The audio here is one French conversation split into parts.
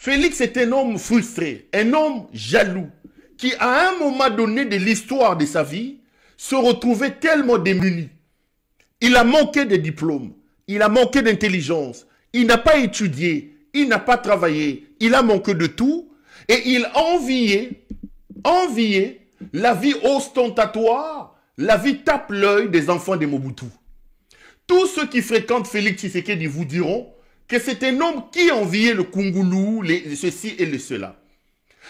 Félix est un homme frustré, un homme jaloux, qui à un moment donné de l'histoire de sa vie, se retrouvait tellement démuni. Il a manqué de diplômes, il a manqué d'intelligence, il n'a pas étudié, il n'a pas travaillé, il a manqué de tout, et il enviait la vie ostentatoire, la vie tape l'œil des enfants de Mobutu. Tous ceux qui fréquentent Félix Tshisekedi vous diront que c'est un homme qui enviait le Kungulu, ceci et le cela.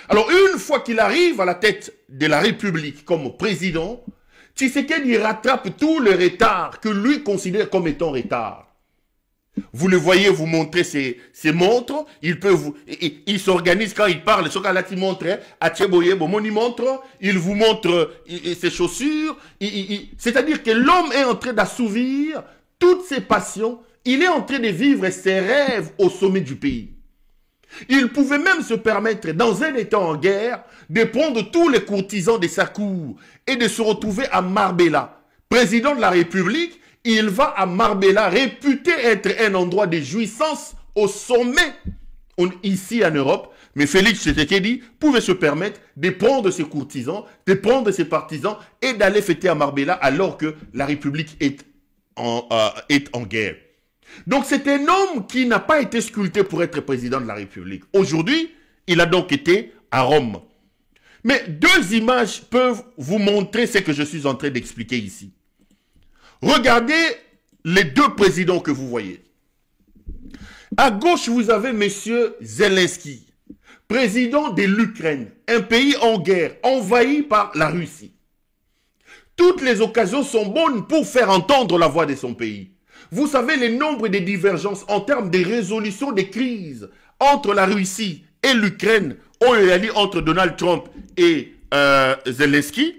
Alors une fois qu'il arrive à la tête de la République comme président, Tshisekedi rattrape tout le retard que lui considère comme étant retard. Vous le voyez vous montrer ses montres, il s'organise quand il parle, ce qu'il il montre, il vous montre ses chaussures, c'est-à-dire que l'homme est en train d'assouvir toutes ses passions, il est en train de vivre ses rêves au sommet du pays. Il pouvait même se permettre, dans un état en guerre, de prendre tous les courtisans de sa cour et de se retrouver à Marbella. Président de la République, il va à Marbella, réputé être un endroit de jouissance au sommet ici en Europe. Mais Félix Tshisekedi pouvait se permettre de prendre ses courtisans, de prendre ses partisans et d'aller fêter à Marbella alors que la République est en guerre. Donc c'est un homme qui n'a pas été sculpté pour être président de la République. Aujourd'hui, il a donc été à Rome. Mais deux images peuvent vous montrer ce que je suis en train d'expliquer ici. Regardez les deux présidents que vous voyez. À gauche, vous avez M. Zelensky, président de l'Ukraine, un pays en guerre, envahi par la Russie. Toutes les occasions sont bonnes pour faire entendre la voix de son pays. Vous savez le nombre de divergences en termes de résolution des crises entre la Russie et l'Ukraine, entre Donald Trump et Zelensky.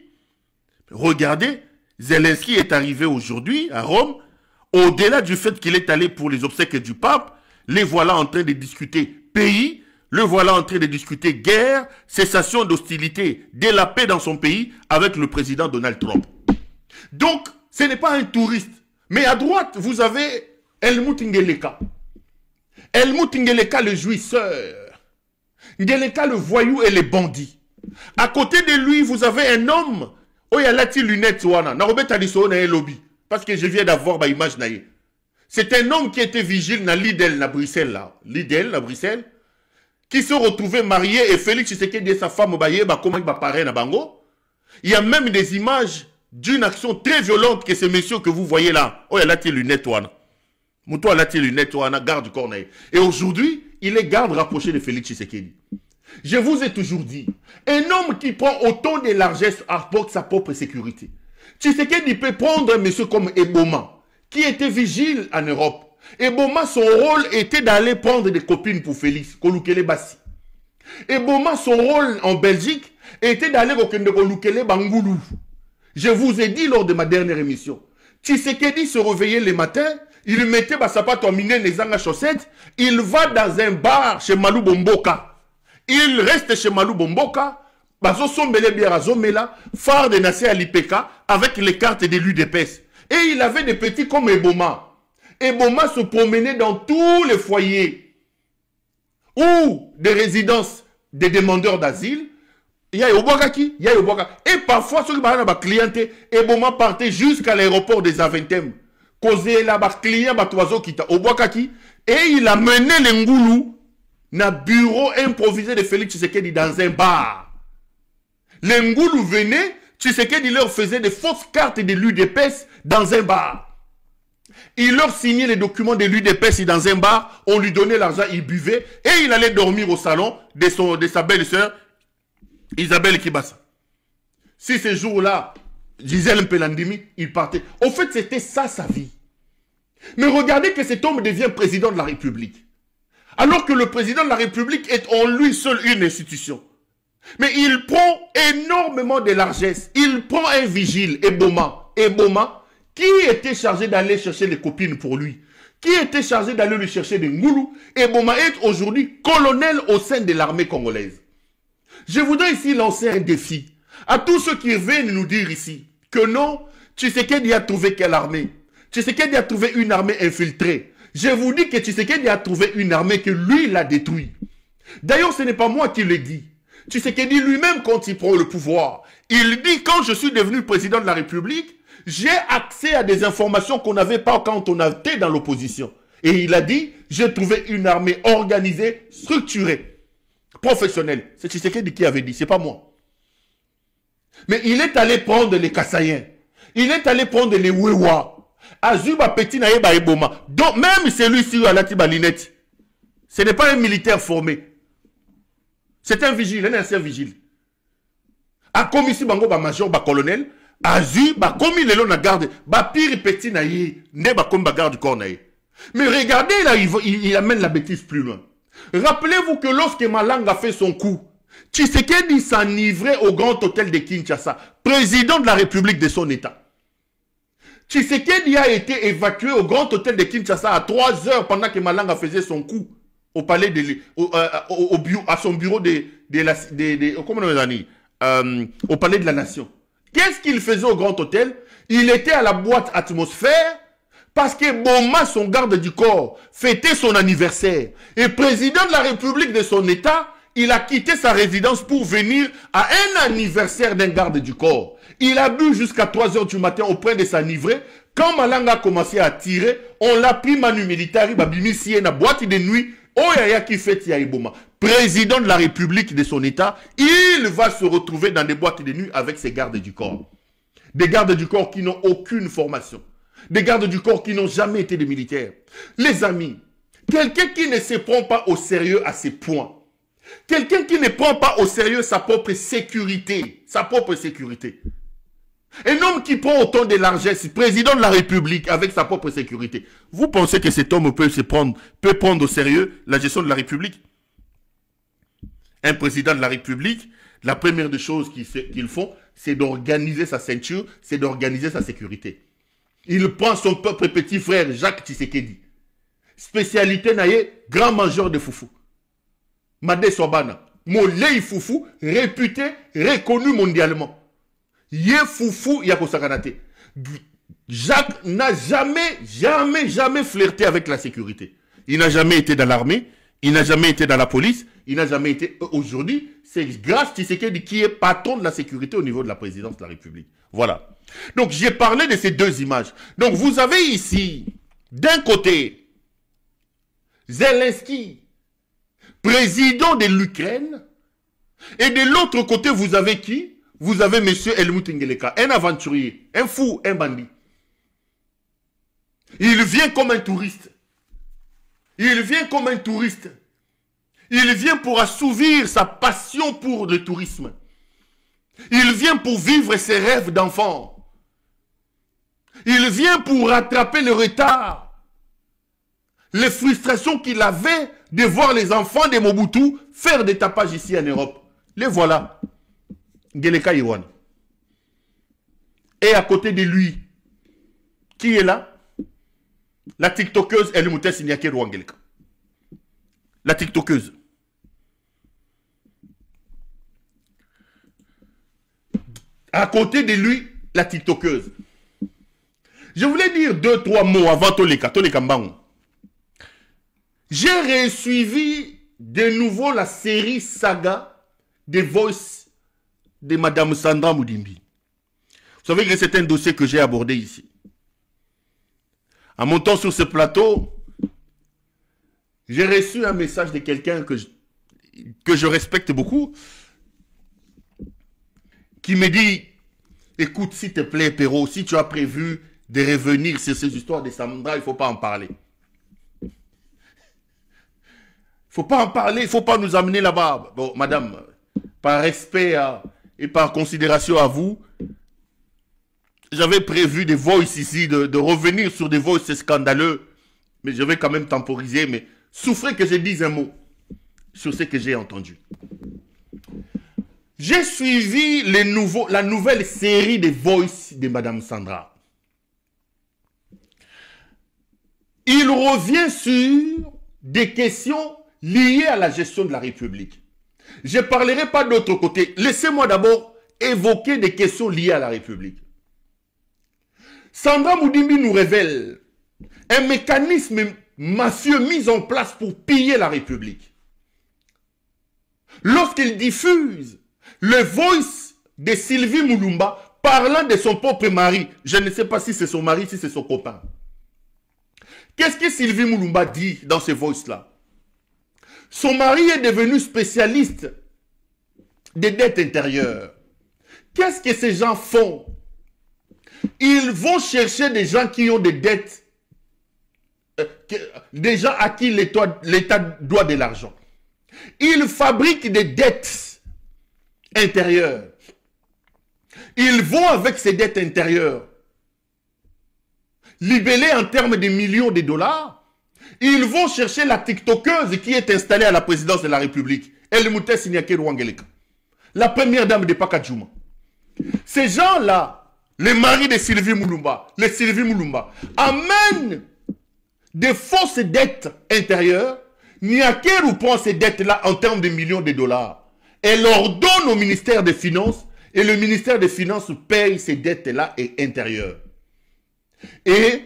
Regardez, Zelensky est arrivé aujourd'hui à Rome. Au-delà du fait qu'il est allé pour les obsèques du pape, les voilà en train de discuter pays, le voilà en train de discuter guerre, cessation d'hostilité, de la paix dans son pays avec le président Donald Trump. Donc, ce n'est pas un touriste. Mais à droite, vous avez Helmut Ngeleka. Helmut Ngeleka, le jouisseur. Ngeleka, le voyou et le bandit. À côté de lui, vous avez un homme. Oh, il y a là lunettes, parce que je viens d'avoir ma image. C'est un homme qui était vigile dans Lidl, à Bruxelles, là. Lidl, à Bruxelles, qui se retrouvait marié et Félix Tshisekedi et sa femme, comment il va paraître à Bango. Il y a même des images d'une action très violente que ce monsieur que vous voyez là. Oh, il a tes lunettes, Moutou a tes lunettes, garde du corneille. Et aujourd'hui, il est garde rapproché de Félix Tshisekedi. Je vous ai toujours dit, un homme qui prend autant de largesse apporte sa propre sécurité. Tshisekedi peut prendre un monsieur comme Eboma, qui était vigile en Europe. Eboma, son rôle était d'aller prendre des copines pour Félix, Kolukele Bassi. Eboma, son rôle en Belgique, était d'aller Kolukele Bangoulou. Je vous ai dit lors de ma dernière émission, Tshisekedi se réveillait le matin, il mettait sapato mine les chaussettes, il va dans un bar chez Malou Bomboka. Il reste chez Malou Bomboka, bazo sombele biara zomela, phare de Nassé Alipeka, avec les cartes de l'UDPS. Et il avait des petits comme Eboma. Eboma se promenait dans tous les foyers ou des résidences des demandeurs d'asile. Il y a Yobogaki, il y a Yoboga. Et parfois, ceux qui ont des clients, Eboma partait jusqu'à l'aéroport des Aventem. Causé là, client, oiseau qui t'a Obokaki. Et il a mené les Ngoulou dans le bureau improvisé de Félix Tshisekedi dans un bar. Les Ngoulou venaient, Tshisekedi leur faisait des fausses cartes de l'UDPS dans un bar. Il leur signait les documents de l'UDPS dans un bar, on lui donnait l'argent, il buvait, et il allait dormir au salon de sa belle-sœur, Isabelle Kibasa. Si ce jour-là, Gisèle Mpelandimi, il partait. En fait, c'était ça sa vie. Mais regardez que cet homme devient président de la République. Alors que le président de la République est en lui seul une institution. Mais il prend énormément de largesse. Il prend un vigile, Eboma. Eboma, qui était chargé d'aller chercher les copines pour lui. Qui était chargé d'aller lui chercher des Ngoulou. Eboma est aujourd'hui colonel au sein de l'armée congolaise. Je voudrais ici lancer un défi à tous ceux qui viennent nous dire ici que non, Tshisekedi a trouvé quelle armée? Tshisekedi a trouvé une armée infiltrée. Je vous dis que Tshisekedi a trouvé une armée que lui l'a détruite. D'ailleurs, ce n'est pas moi qui le dis. Tshisekedi lui-même, quand il prend le pouvoir, il dit, quand je suis devenu président de la République, j'ai accès à des informations qu'on n'avait pas quand on était dans l'opposition. Et il a dit, j'ai trouvé une armée organisée, structurée, professionnelle. C'est Tshisekedi qui avait dit, c'est pas moi. Mais il est allé prendre les Kassaïens. Il est allé prendre les Wewa. Azuba Petit Naïba Eboma. Donc même celui-ci à la Tibalinette, ce n'est pas un militaire formé. C'est un vigile, un ancien vigile. A comme ici bango ba major ba colonel, Azu ba comme il est là na garde, ba pire Petit Naïe, ne ba comme ba garde du corps naïe. Mais regardez là, il amène la bêtise plus loin. Rappelez-vous que lorsque Malanga a fait son coup, Tshisekedi s'enivrait au grand hôtel de Kinshasa, président de la République de son État. Tshisekedi a été évacué au grand hôtel de Kinshasa à 3 heures pendant que Malanga faisait son coup au palais de, à son bureau au palais de la nation. Qu'est-ce qu'il faisait au grand hôtel? Il était à la boîte atmosphère parce que Boma, son garde du corps, fêtait son anniversaire. Et président de la République de son État, il a quitté sa résidence pour venir à un anniversaire d'un garde du corps. Il a bu jusqu'à 3 heures du matin auprès de s'enivrer. Quand Malanga a commencé à tirer, on l'a pris manu militaire, il a mis dans boîte de nuit. Oyaya qui fait Yaiboma, président de la République de son État, il va se retrouver dans des boîtes de nuit avec ses gardes du corps. Des gardes du corps qui n'ont aucune formation. Des gardes du corps qui n'ont jamais été des militaires. Les amis, quelqu'un qui ne se prend pas au sérieux à ces points, quelqu'un qui ne prend pas au sérieux sa propre sécurité, un homme qui prend autant de largesse, président de la République avec sa propre sécurité. Vous pensez que cet homme peut prendre au sérieux la gestion de la République? Un président de la République, la première des choses qu'ils font, c'est d'organiser sa ceinture, c'est d'organiser sa sécurité. Il prend son propre petit frère, Jacques Tshisekedi. Spécialité naïe, grand mangeur de foufou. Madé Sobana, Molei foufou, réputé, reconnu mondialement. Yé foufou yako sakanate. Jacques n'a jamais flirté avec la sécurité. Il n'a jamais été dans l'armée, il n'a jamais été dans la police, il n'a jamais été... Aujourd'hui, c'est grâce à Tshisekedi qui est patron de la sécurité au niveau de la présidence de la République. Voilà. Donc, j'ai parlé de ces deux images. Donc, vous avez ici, d'un côté, Zelensky, président de l'Ukraine, et de l'autre côté, vous avez qui? Vous avez M. Helmut Ngeleka, un aventurier, un fou, un bandit. Il vient comme un touriste. Il vient comme un touriste. Il vient pour assouvir sa passion pour le tourisme. Il vient pour vivre ses rêves d'enfant. Il vient pour rattraper le retard. Les frustrations qu'il avait de voir les enfants de Mobutu faire des tapages ici en Europe. Les voilà. Ngeleka Iwan. Et à côté de lui, qui est là? La tiktokeuse Helmut Sinyake Rwangeleka. La tiktokeuse. À côté de lui, la tiktokeuse. Je voulais dire 2-3 mots avant Toleka Mbango. J'ai suivi de nouveau la série saga des Voice de Madame Sandra Moudimbi. Vous savez que c'est un dossier que j'ai abordé ici. En montant sur ce plateau, j'ai reçu un message de quelqu'un que je respecte beaucoup, qui me dit, écoute, s'il te plaît, Perrault, si tu as prévu de revenir sur ces histoires de Sandra, il ne faut pas en parler. Il ne faut pas en parler, il ne faut pas nous amener là-bas. Bon, madame, par respect et par considération à vous, j'avais prévu des voices ici, de revenir sur des voices scandaleux, mais je vais quand même temporiser, mais souffrez que je dise un mot sur ce que j'ai entendu. J'ai suivi la nouvelle série des Voice de Madame Sandra. Il revient sur des questions liées à la gestion de la République. Je ne parlerai pas d'autre côté. Laissez-moi d'abord évoquer des questions liées à la République. Sandra Moudimbi nous révèle un mécanisme mafieux mis en place pour piller la République. lorsqu'il diffuse le voice de Sylvie Moulumba parlant de son propre mari, je ne sais pas si c'est son mari, si c'est son copain. Qu'est-ce que Sylvie Moulumba dit dans ce voice-là? Son mari est devenu spécialiste des dettes intérieures. Qu'est-ce que ces gens font? Ils vont chercher des gens qui ont des dettes, des gens à qui l'État doit de l'argent. Ils fabriquent des dettes intérieures. Ils vont avec ces dettes intérieures libellées en termes de millions de dollars. Ils vont chercher la TikTokeuse qui est installée à la présidence de la République, Elmouté Siniake Rwangeleka, la première dame de Pakadjouma. Ces gens-là, les maris de Sylvie Moulumba, les Sylvie Moulumba, amènent des fausses dettes intérieures. Niakeru prend ces dettes-là en termes de millions de dollars et leur donne au ministère des Finances, et le ministère des Finances paye ces dettes-là et intérieures. Et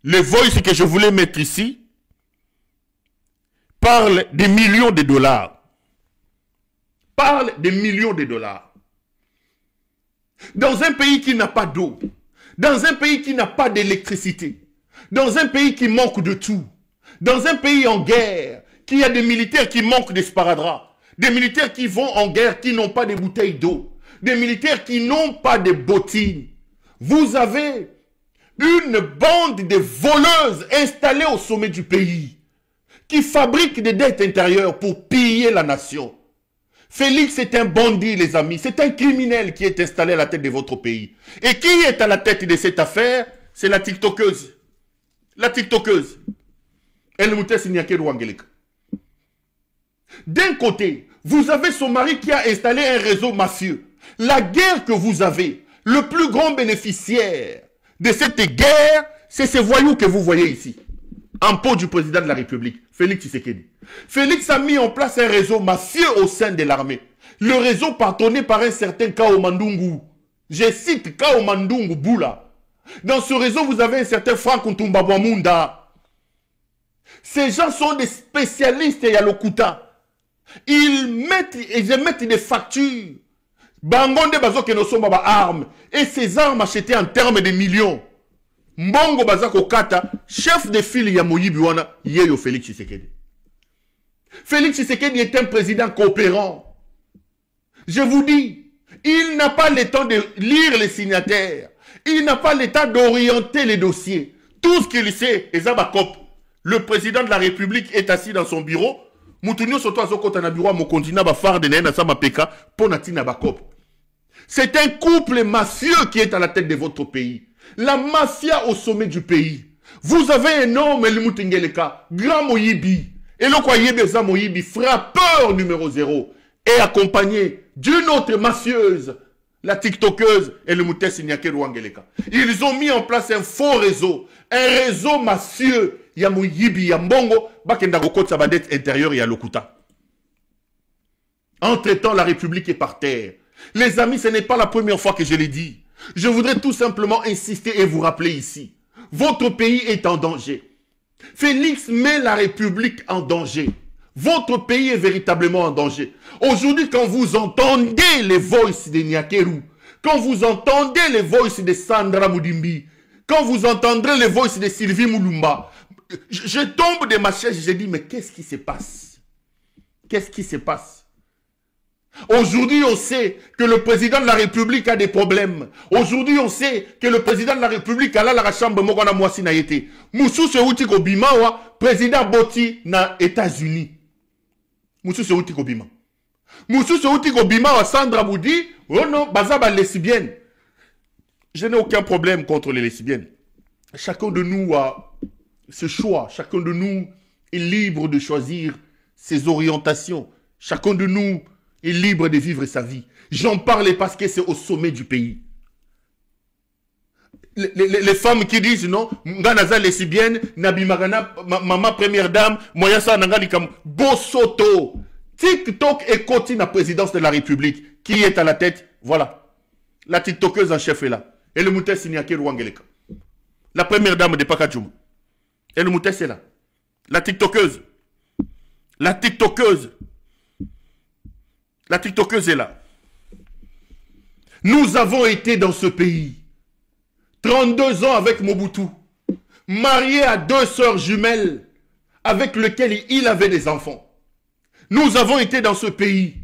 le voice que je voulais mettre ici parle des millions de dollars. Parle des millions de dollars. Dans un pays qui n'a pas d'eau, dans un pays qui n'a pas d'électricité, dans un pays qui manque de tout, dans un pays en guerre, qui a des militaires qui manquent de sparadrap, des militaires qui vont en guerre, qui n'ont pas de bouteilles d'eau, des militaires qui n'ont pas de bottines. Vous avez une bande de voleuses installées au sommet du pays, qui fabriquent des dettes intérieures pour piller la nation. Félix est un bandit, les amis. C'est un criminel qui est installé à la tête de votre pays. Et qui est à la tête de cette affaire? C'est la TikTokeuse. La TikTokeuse. Elmouté Siniake Rwangeleka. D'un côté, vous avez son mari qui a installé un réseau mafieux. La guerre que vous avez, le plus grand bénéficiaire de cette guerre, c'est ces voyous que vous voyez ici. En peau du président de la République, Félix Tshisekedi. Félix a mis en place un réseau mafieux au sein de l'armée. Le réseau patronné par un certain Kao Mandungu. Je cite Kao Mandungu Boula. Dans ce réseau, vous avez un certain Franck Ntumbabwamunda. Ces gens sont des spécialistes à l'Okuta. Ils émettent des factures. Bangonde bazo ke no somba ba armes. Et ces armes achetées en termes de millions. Mbongo Bazako Kata, chef de file ya Moyibi wana, yeyo Félix Tshisekedi. Félix Tshisekedi est un président coopérant. Je vous dis, il n'a pas le temps de lire les signataires. Il n'a pas le temps d'orienter les dossiers. Tout ce qu'il sait, Ezabakop, le président de la République est assis dans son bureau. Moutounio soto azokota na bureau mo kontina ba farde na sama peka ponatina bakop. C'est un couple mafieux qui est à la tête de votre pays. La mafia au sommet du pays. Vous avez un homme, Elmoutingeleka, Grand Moyibi, et le Kwayebeza Moyibi, frappeur numéro 0, et accompagné d'une autre mafieuse, la TikTokeuse, Elmouté Siniake Rwangeleka. Ils ont mis en place un faux réseau, un réseau mafieux, Yamoyibi, Yambongo, Bakendagokot Sabadet intérieur et à Lokuta. Entre-temps, la République est par terre. Les amis, ce n'est pas la première fois que je l'ai dit. Je voudrais tout simplement insister et vous rappeler ici. Votre pays est en danger. Félix met la République en danger. Votre pays est véritablement en danger. Aujourd'hui, quand vous entendez les voices de Niakeru, quand vous entendez les voices de Sandra Moudimbi, quand vous entendrez les voices de Sylvie Moulumba, je tombe de ma chaise et je dis, mais qu'est-ce qui se passe? Qu'est-ce qui se passe? Aujourd'hui, on sait que le président de la République a des problèmes. Aujourd'hui, on sait que le président de la République a la chambre Mogana Mwasi na yete. Moussou se outi ko bimawa, président Boti na États-Unis. Moussou se outi ko bima. Moussou se outi ko bimawa Sandra Boudi, oh non, bazaba lesbienne. Je n'ai aucun problème contre les lesbiennes. Chacun de nous a ce choix. Chacun de nous est libre de choisir ses orientations. Chacun de nous est libre de vivre sa vie. J'en parle parce que c'est au sommet du pays. Les femmes qui disent non, Nganaza lesbienne, Nabi Magana, maman première dame, Moyasa Nangali comme Bosoto. TikTok est côté la présidence de la République. Qui est à la tête? Voilà. La TikTokeuse en chef est là. Et le Mouté Siniake Rwangeleka. La première dame de Pakadjoum. Et le Mouté c'est là. La TikTokeuse. La TikTokeuse. La TikTokeuse est là. Nous avons été dans ce pays. 32 ans avec Mobutu. Marié à 2 sœurs jumelles avec lesquelles il avait des enfants. Nous avons été dans ce pays.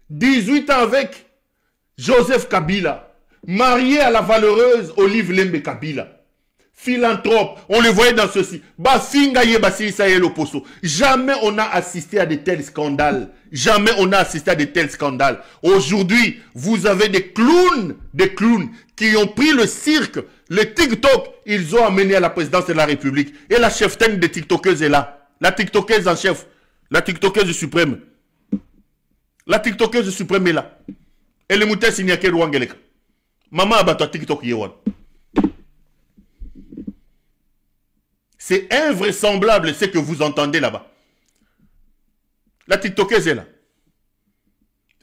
18 ans avec Joseph Kabila. Marié à la valeureuse Olive Lembe Kabila. Philanthrope, on le voyait dans ceci. Jamais on a assisté à de tels scandales. Jamais on a assisté à de tels scandales. Aujourd'hui, vous avez des clowns qui ont pris le cirque, le TikTok, ils ont amené à la présidence de la République. Et la cheftaine des TikTokeuses est là. La TikTokeuse en chef. La TikTokeuse suprême. La TikTokeuse suprême est là. Et le moutet signake Rwangeleka. Maman abattu TikTok yewan. C'est invraisemblable ce que vous entendez là-bas. La TikTokeuse est là.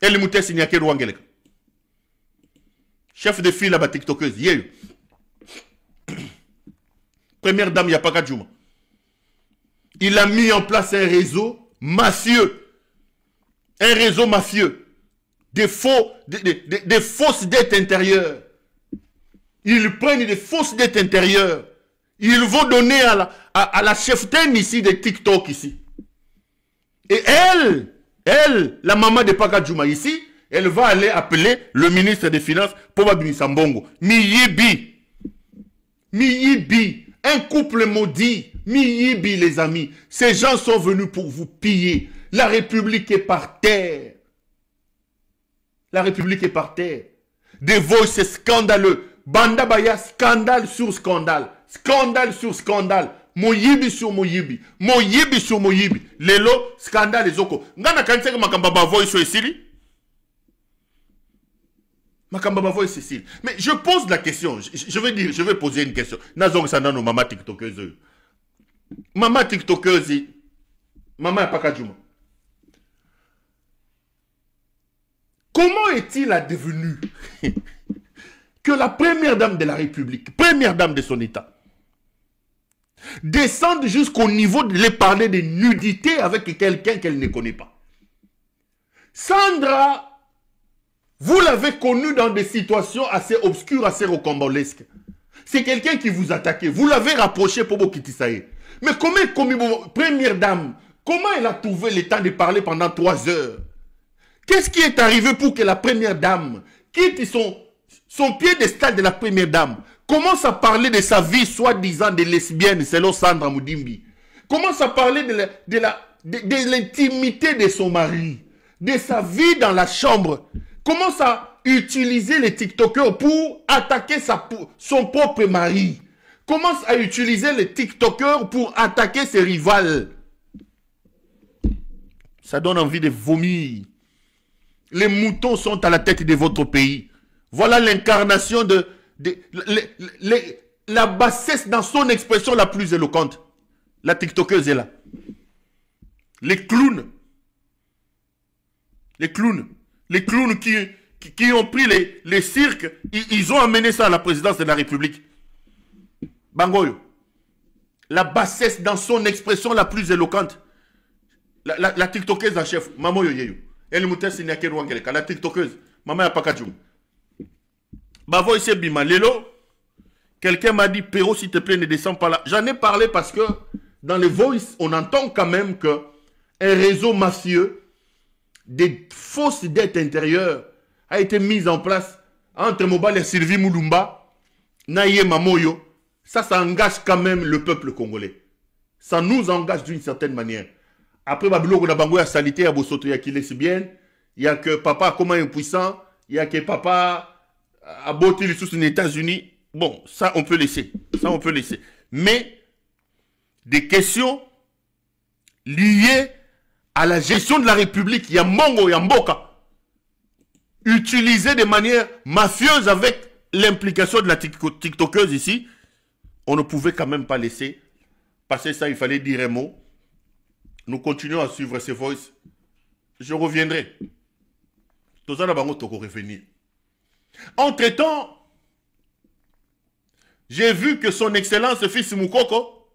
Et le moutet signake Rwangeleka. Chef de file là-bas TikTokeuse. Yé. Première dame Yapaka Djouma. Il a mis en place un réseau mafieux. Un réseau mafieux. Des fausses dettes intérieures. Ils prennent des fausses dettes intérieures. Ils vont donner à la cheftaine ici de TikTok ici. Et elle, la maman de Pakadjouma ici, elle va aller appeler le ministre des Finances pour Babini Sambongo. Miyibi. Miyibi. Un couple maudit. Miyibi, les amis. Ces gens sont venus pour vous piller. La République est par terre. La République est par terre. Des voices scandaleux. Bandabaya, scandale sur scandale. Scandale sur scandale. Moyibi sur Moyibi. Moyibi sur Moyibi. Lelo, scandale et zoko. Ngana kanseke makambaba voice ici. Makambaba voice ici. Mais je pose la question. Je vais poser une question. Nazong sanano mama tiktokeuse. Mama tiktokeuse. Mama Pakadjouma. Comment est-il advenu que la première dame de la République, première dame de son État, descende jusqu'au niveau de les parler de nudité avec quelqu'un qu'elle ne connaît pas? Sandra, vous l'avez connue dans des situations assez obscures, assez rocambolesques. C'est quelqu'un qui vous attaquait. Vous l'avez rapproché pour Bokitisaye. Mais comment, première dame, comment elle a trouvé le temps de parler pendant 3 heures? Qu'est-ce qui est arrivé pour que la première dame quitte son piédestal de la première dame, commence à parler de sa vie soi-disant de lesbienne selon Sandra Moudimbi, commence à parler de l'intimité de son mari, de sa vie dans la chambre, commence à utiliser les TikTokers pour attaquer son propre mari, commence à utiliser les TikTokers pour attaquer ses rivales. Ça donne envie de vomir. Les moutons sont à la tête de votre pays. Voilà l'incarnation de la bassesse dans son expression la plus éloquente. La TikTokeuse est là. Les clowns. Les clowns. Les clowns qui ont pris les cirques, ils ont amené ça à la présidence de la République. Bangoyo. La bassesse dans son expression la plus éloquente. La TikTokeuse en chef. Mamoyo Yeyo. Elle m'a dit la TikTokeuse. Maman Pakadjoum. Bavo ici Bima. Lelo. Quelqu'un m'a dit, Péro, s'il te plaît, ne descends pas là. J'en ai parlé parce que dans les voices, on entend quand même que un réseau mafieux des fausses dettes intérieures a été mis en place entre Mobile et Sylvie Moulumba, Naye Mamoyo. Ça engage quand même le peuple congolais. Ça nous engage d'une certaine manière. Après, Babylone, la bango a salité à Bosoto, il y a qui laisse bien. Il y a que papa, comment impuissant. Il y a que papa a botté les sous aux États-Unis. Bon, ça, on peut laisser. Ça, on peut laisser. Mais, des questions liées à la gestion de la République, il y a Mongo, il y a Mboka, utilisées de manière mafieuse avec l'implication de la TikTokeuse ici, on ne pouvait quand même pas laisser passer ça, il fallait dire un mot. Nous continuons à suivre ces voices. Je reviendrai. Tout ça, revenir. Entre-temps, j'ai vu que son Excellence fils Moukoko,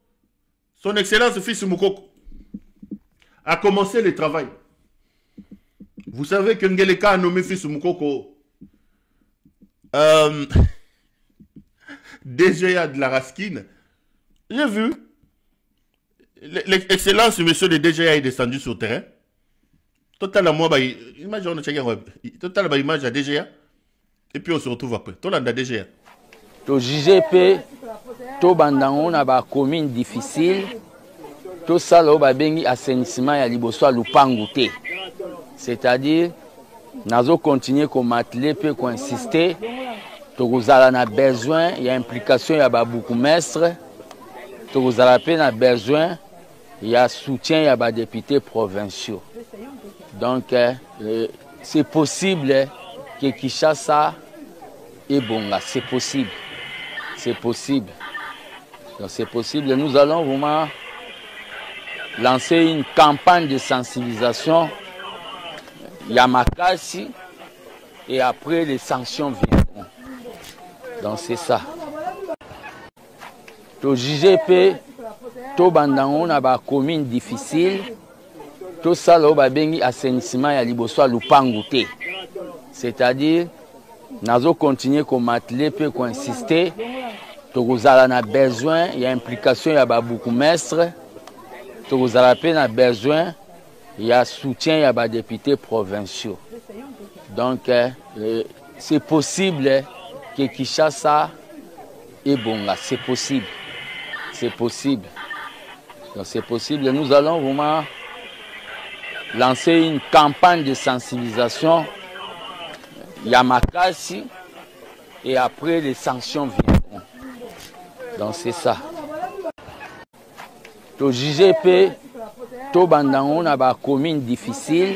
a commencé le travail. Vous savez que Ngeleka a nommé fils Moukoko DGA de la Raskin. J'ai vu. L'excellence, monsieur le DGA est descendu sur le terrain. Totalement, image on check web. Totalement image à DGA. Et puis on se retrouve après. Tout le monde a DGA. To JGP, to bandango na ba commune difficile. To sala ba bengi assainissement ya liboso a lupangu te. C'est-à-dire, nazo continuer comme atelier pe ko insister. To gozala na besoin, il y a implication ya ba bourgmestre. To gozala pe na besoin, il y a soutien ya ba députés provinciaux. Donc c'est possible que Kinshasa est bon là, c'est possible. C'est possible. Donc c'est possible. Nous allons vraiment lancer une campagne de sensibilisation. Yamakasi et après les sanctions viendront. Donc c'est ça. To JGP, to bandango na ba commune difficile. To sala ba bengi assainissement ya liboso a lupangu te. C'est-à-dire, nazo continuer comme atelier pe ko insister. To gozala na besoin, il y a implication ya ba bourgmestre. To gozala pe na besoin, il y a soutien ya ba députés provinciaux. Donc c'est possible que Kinshasa est bon là, c'est possible. C'est possible. Donc c'est possible. Nous allons vraiment lancer une campagne de sensibilisation. Yamakasi et après les sanctions viendront. Donc c'est ça. To JGP, to bandango na ba commune difficile.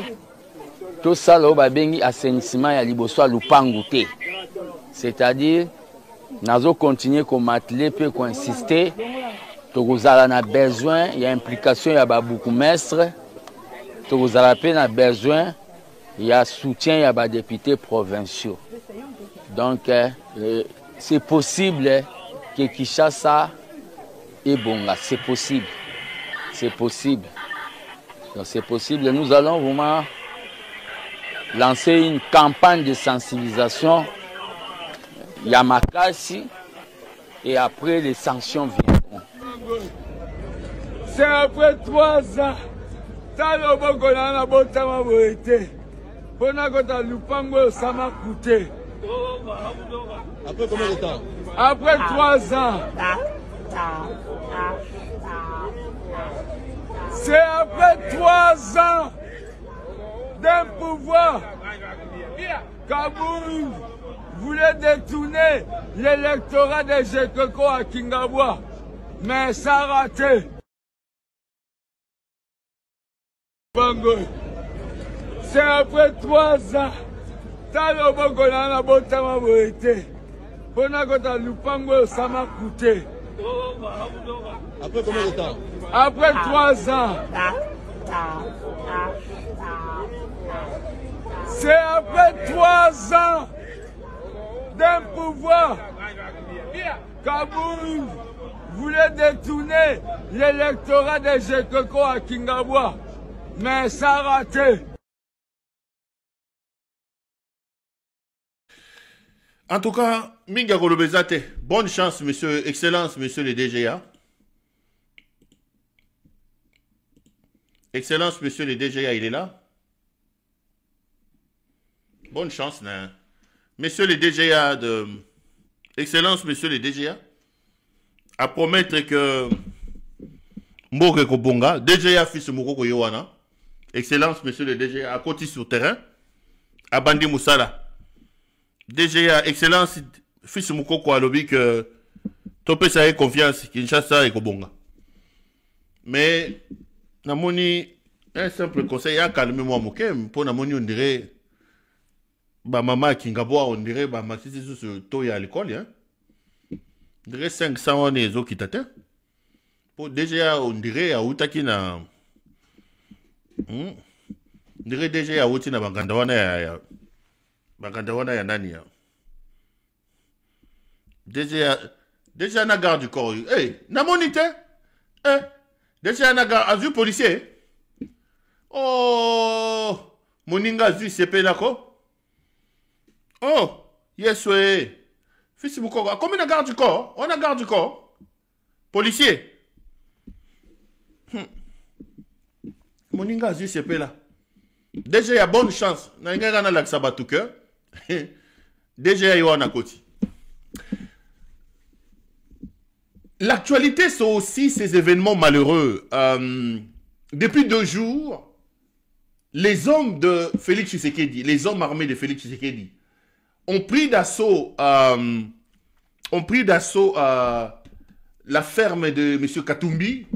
To sala ba bengi assainissement ya liboso a lupangu te. C'est-à-dire, nazo continuer comme atelier pe ko insister. To gozala na besoin, il y a implication ya ba bourgmestre. To gozala pe na besoin, il y a soutien ya ba députés provinciaux. Donc c'est possible que Kinshasa est bon là, c'est possible. C'est possible. Donc c'est possible. Nous allons vraiment lancer une campagne de sensibilisation. Yamakasi et après les sanctions viendront. C'est après 3 ans. Ça le bon a botama boité. Pona kota lupango ça m'a coûté. Après combien de temps? Après 3 ans. C'est après 3 ans d'un pouvoir. Kaboul voulait détourner l'électorat de Jekoko à Kingabwa. Mais ça a raté. C'est après 3 ans. Talo Bogona na botama boité. Pona kota lupango ça m'a coûté. Après combien de temps? Après 3 ans. C'est après 3 ans d'un pouvoir. Kaboul voulait détourner l'électorat de Jekoko à Kingabwa. Mais ça a raté. En tout cas, Minga Golobezate, bonne chance, monsieur, excellence, monsieur le DGA. Excellence, monsieur le DGA, il est là. Bonne chance, né? Monsieur le DGA de... Excellence, monsieur le DGA, à promettre que Mboke Kobonga, DGA fils Mokoko Yowana, Excellence, monsieur le DGA, à côté sur terrain, à Bandi Moussala. DGA, Excellence, fils Mokoko a lobby que Topé ça ait confiance, Kinshasa et Kobonga. Mais, Namoni, un simple conseil, à calmer moi Mokem, pour Namoni, on dirait, bah maman Kingabwa, on dirait, bah maxi sur ce taux à l'école, hein. On dirait 500 on est les qui t'attendent. Pour DGA, on dirait, à Outakina, on dirait DGA, à Outina, Bagandawana, ya nani, ya. DGA na garde du corps. Hey, Namonite, DGA na garde, azu policier. Oh, Moninga Zui Sepelako. Oh, yes, oui. Fils Boukora. Combien de garde du corps? On a garde du corps. Policier. Moninga Zui Sepela. Déjà, il y a bonne chance. Déjà, il y a un côté. L'actualité, c'est aussi ces événements malheureux. Depuis 2 jours, les hommes de Félix Tshisekedi, les hommes armés de Félix Tshisekedi, ont pris d'assaut la ferme de M. Katumbi.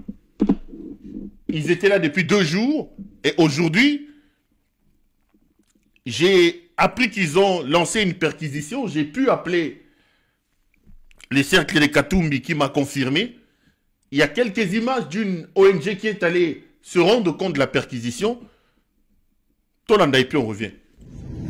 Ils étaient là depuis 2 jours. Et aujourd'hui, j'ai appris qu'ils ont lancé une perquisition. J'ai pu appeler les cercles de Katumbi qui m'a confirmé. Il y a quelques images d'une ONG qui est allée se rendre compte de la perquisition. Tolanda et puis on revient.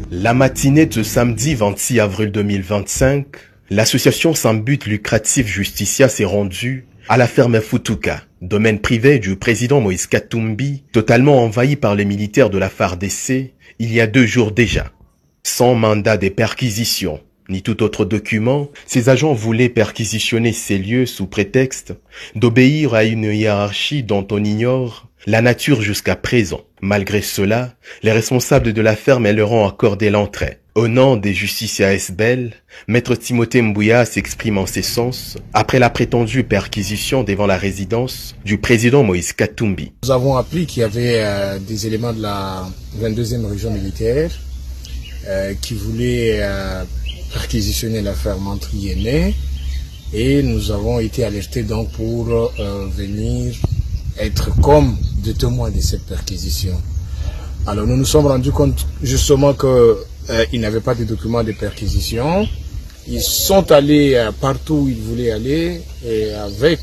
La matinée de samedi 26 avril 2025, l'association sans but lucratif Justicia s'est rendue à la ferme Futuka, domaine privé du président Moïse Katumbi, totalement envahi par les militaires de la FARDC il y a 2 jours déjà. Sans mandat de perquisition, ni tout autre document, ces agents voulaient perquisitionner ces lieux sous prétexte d'obéir à une hiérarchie dont on ignore la nature jusqu'à présent. Malgré cela, les responsables de la ferme leur ont accordé l'entrée. Au nom des Justicia SBL, Maître Timothée Mbouya s'exprime en ces sens après la prétendue perquisition devant la résidence du président Moïse Katumbi. Nous avons appris qu'il y avait des éléments de la 22e région militaire qui voulaient perquisitionner la ferme entre Yéné, et nous avons été alertés donc pour venir être comme des témoins de cette perquisition. Alors nous nous sommes rendus compte justement que ils n'avaient pas de documents de perquisition. Ils sont allés partout où ils voulaient aller, et avec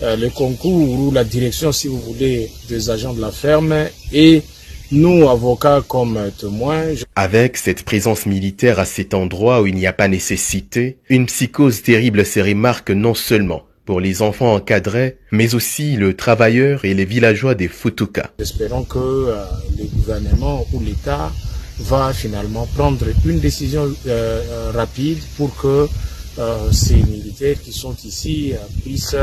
le concours ou la direction, si vous voulez, des agents de la ferme et nous, avocats, comme témoins. Avec cette présence militaire à cet endroit où il n'y a pas nécessité, une psychose terrible se remarque non seulement pour les enfants encadrés, mais aussi le travailleur et les villageois des Futuka. Espérons que le gouvernement ou l'État va finalement prendre une décision rapide pour que ces militaires qui sont ici puissent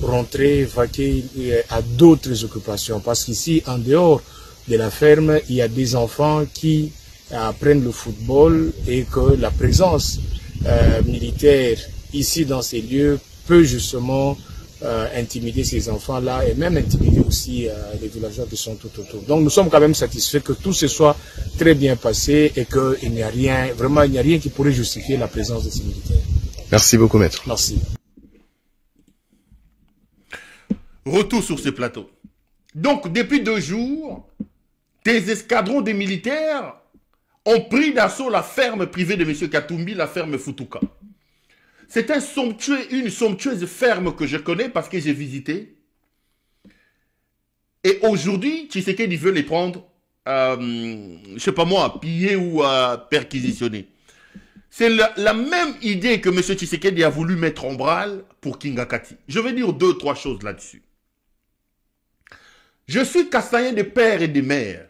rentrer, vaquer à d'autres occupations. Parce qu'ici, en dehors de la ferme, il y a des enfants qui apprennent le football, et que la présence militaire ici dans ces lieux peut justement intimider ces enfants-là, et même intimider aussi les villageois qui sont tout autour. Donc nous sommes quand même satisfaits que tout se soit très bien passé et qu'il n'y a rien, vraiment il n'y a rien qui pourrait justifier la présence de ces militaires. Merci beaucoup, maître. Merci. Retour sur ce plateau. Donc depuis 2 jours, des escadrons de militaires ont pris d'assaut la ferme privée de M. Katumbi, la ferme Futuka. C'est une somptueuse ferme que je connais parce que j'ai visité. Et aujourd'hui, Tshisekedi veut les prendre, je ne sais pas moi, piller ou perquisitionner. C'est la même idée que M. Tshisekedi a voulu mettre en branle pour Kingakati. Je vais dire 2-3 choses là-dessus. Je suis Kassaïen de père et de mère.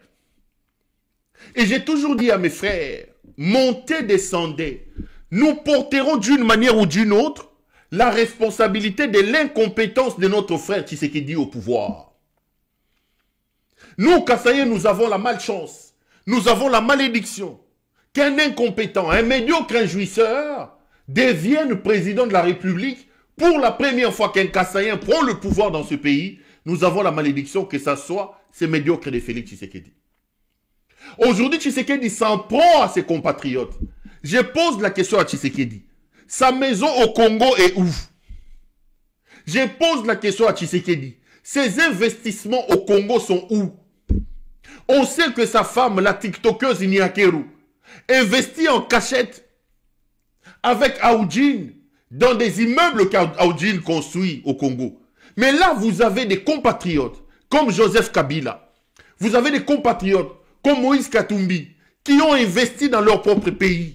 Et j'ai toujours dit à mes frères, montez, descendez. Nous porterons d'une manière ou d'une autre la responsabilité de l'incompétence de notre frère Tshisekedi au pouvoir. Nous, Kassaïens, nous avons la malchance, nous avons la malédiction qu'un incompétent, un médiocre injouisseur devienne président de la République. Pour la première fois qu'un Kassaïen prend le pouvoir dans ce pays, nous avons la malédiction que ça soit ces médiocres de Félix Tshisekedi. Aujourd'hui, Tshisekedi s'en prend à ses compatriotes. Je pose la question à Tshisekedi. Sa maison au Congo est où? Je pose la question à Tshisekedi. Ses investissements au Congo sont où? On sait que sa femme, la TikTokeuse Nyakeru, investit en cachette avec Aoudjine dans des immeubles qu'Aoudjine construit au Congo. Mais là, vous avez des compatriotes comme Joseph Kabila. Vous avez des compatriotes comme Moïse Katumbi qui ont investi dans leur propre pays,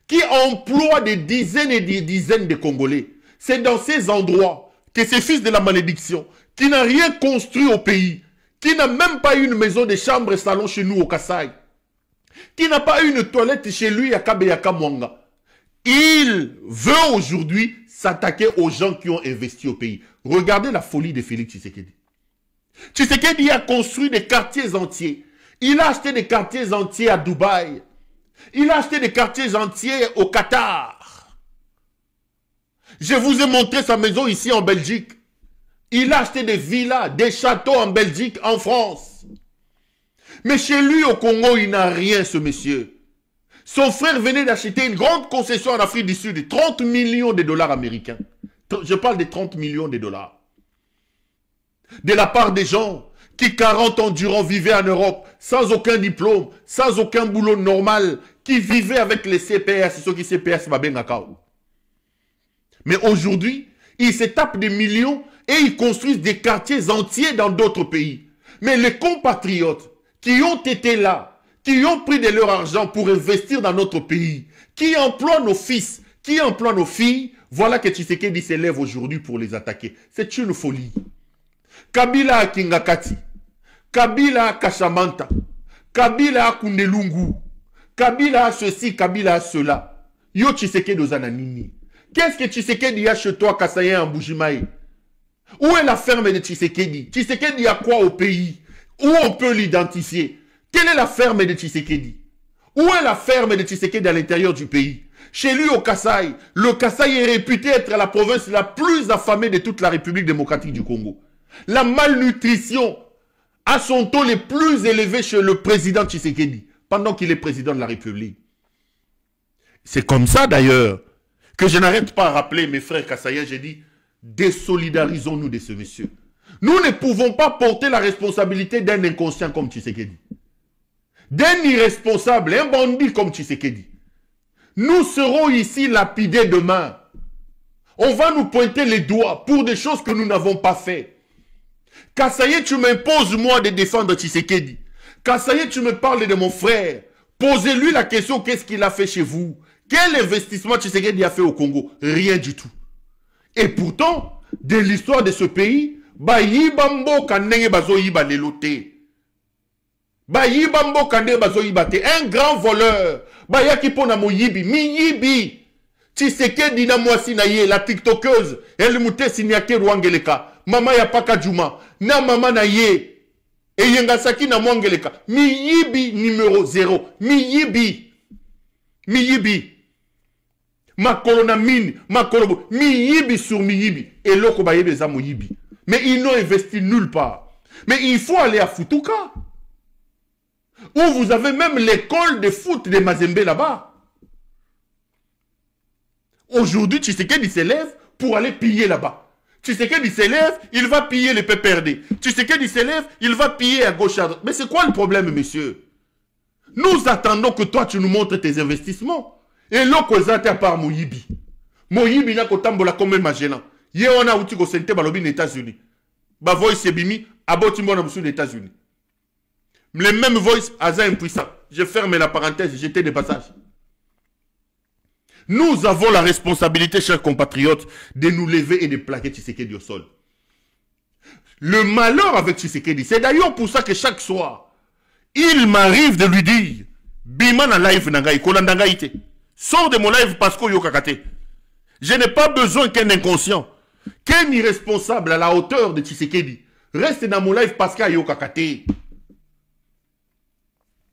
qui emploient des dizaines et des dizaines de Congolais. C'est dans ces endroits que ces fils de la malédiction, qui n'ont rien construit au pays, qui n'a même pas une maison de chambre et salon chez nous au Kasaï, qui n'a pas une toilette chez lui à Kabeyaka Mwanga, il veut aujourd'hui s'attaquer aux gens qui ont investi au pays. Regardez la folie de Félix Tshisekedi. Tshisekedi a construit des quartiers entiers. Il a acheté des quartiers entiers à Dubaï. Il a acheté des quartiers entiers au Qatar. Je vous ai montré sa maison ici en Belgique. Il a acheté des villas, des châteaux en Belgique, en France. Mais chez lui au Congo, il n'a rien, ce monsieur. Son frère venait d'acheter une grande concession en Afrique du Sud de 30 millions de dollars américains. Je parle de 30 millions de dollars. De la part des gens qui 40 ans durant vivaient en Europe sans aucun diplôme, sans aucun boulot normal, qui vivaient avec les CPS, ceux qui CPS va bien à Kao. Mais aujourd'hui, ils se tapent des millions et ils construisent des quartiers entiers dans d'autres pays. Mais les compatriotes qui ont été là, qui ont pris de leur argent pour investir dans notre pays, qui emploient nos fils, qui emploient nos filles, voilà que Tshisekedi s'élève aujourd'hui pour les attaquer. C'est une folie. Kabila à Kingakati, Kabila à Kashamanta, Kabila à Kundelungu, Kabila à ceci, Kabila à cela. Yo Tshisekedi aux Ananini. Qu'est-ce que Tshisekedi a chez toi, Kasayen en Boujimaï? Où est la ferme de Tshisekedi? Tshisekedi a quoi au pays? Où on peut l'identifier? Quelle est la ferme de Tshisekedi? Où est la ferme de Tshisekedi à l'intérieur du pays? Chez lui au Kasaï, le Kasaï est réputé être la province la plus affamée de toute la République démocratique du Congo. La malnutrition a son taux le plus élevé chez le président Tshisekedi, pendant qu'il est président de la République. C'est comme ça d'ailleurs que je n'arrête pas à rappeler mes frères Kasaïens, j'ai dit, désolidarisons-nous de ce monsieur. Nous ne pouvons pas porter la responsabilité d'un inconscient comme Tshisekedi. D'un irresponsable, un bandit comme Tshisekedi. Nous serons ici lapidés demain. On va nous pointer les doigts pour des choses que nous n'avons pas fait. Kasaye, tu m'imposes moi de défendre Tshisekedi. Kasaye, tu me parles de mon frère. Posez-lui la question, qu'est-ce qu'il a fait chez vous? Quel investissement Tshisekedi a fait au Congo? Rien du tout. Et pourtant, de l'histoire de ce pays, un grand voleur, Tshisekedi na mwasi na ye, la tiktokeuse, elle mute sinyake Rwangeleka, mama ya paka Juma, na mama na ye, e yengasaki na Mwangeleka, miyibi numéro 0, miyibi, makolo na mine, makolo, miyibi sur miyibi, et loko bayebe za moyibi. Mais ils n'ont investi nulle part. Mais il faut aller à Futuka, où vous avez même l'école de foot de Mazembe là-bas. Aujourd'hui, Tshisekedi s'élève pour aller piller là-bas. Tshisekedi s'élève, il va piller les PPRD. Tshisekedi s'élève, il va piller à gauche à droite. Mais c'est quoi le problème, monsieur? Nous attendons que toi, tu nous montres tes investissements. Et l'autre, à part Moyibi. Moyibi n'a qu'au tambola comme un Magellan. Hier, on a outil au Sente Balobi aux États-Unis. Bah, voice Sebimi, abotimbo na aux États-Unis. Les mêmes voice, Aza impuissant. Je ferme la parenthèse, j'étais des passages. Nous avons la responsabilité, chers compatriotes, de nous lever et de plaquer Tshisekedi au sol. Le malheur avec Tshisekedi, c'est d'ailleurs pour ça que chaque soir, il m'arrive de lui dire, Bima na live nangai, kolandangaïte. Sors de mon live parce que yo kakate. Je n'ai pas besoin qu'un inconscient, qu'un irresponsable à la hauteur de Tshisekedi reste dans mon live parce qu'il yo kakate.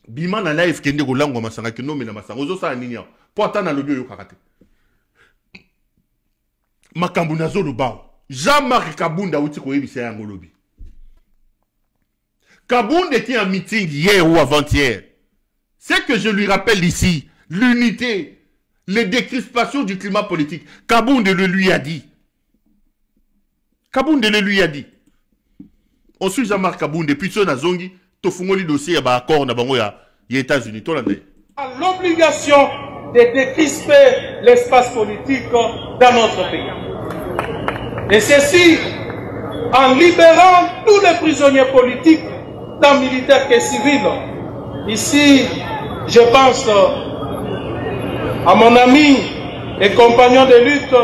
Bima na live kende golango masanga kino mena masanga ozo sa ninya. Pourtant na lobi yo kakate. Makambu nazo lubao. Jean-Marc Kabunda uti ko yebisa yango lobi. Kabunda était en meeting hier ou avant-hier. Ce que je lui rappelle ici, l'unité, les décrispations du climat politique. Kabunda le lui a dit. Kabunda le lui a dit. On suit Jean-Marc Kabunda depuis ce nazongi. Tofungoli dossier à accord na bango ya États-Unis. L'obligation de décrisper l'espace politique dans notre pays. Et ceci en libérant tous les prisonniers politiques, tant militaires que civils. Ici, je pense à mon ami et compagnon de lutte,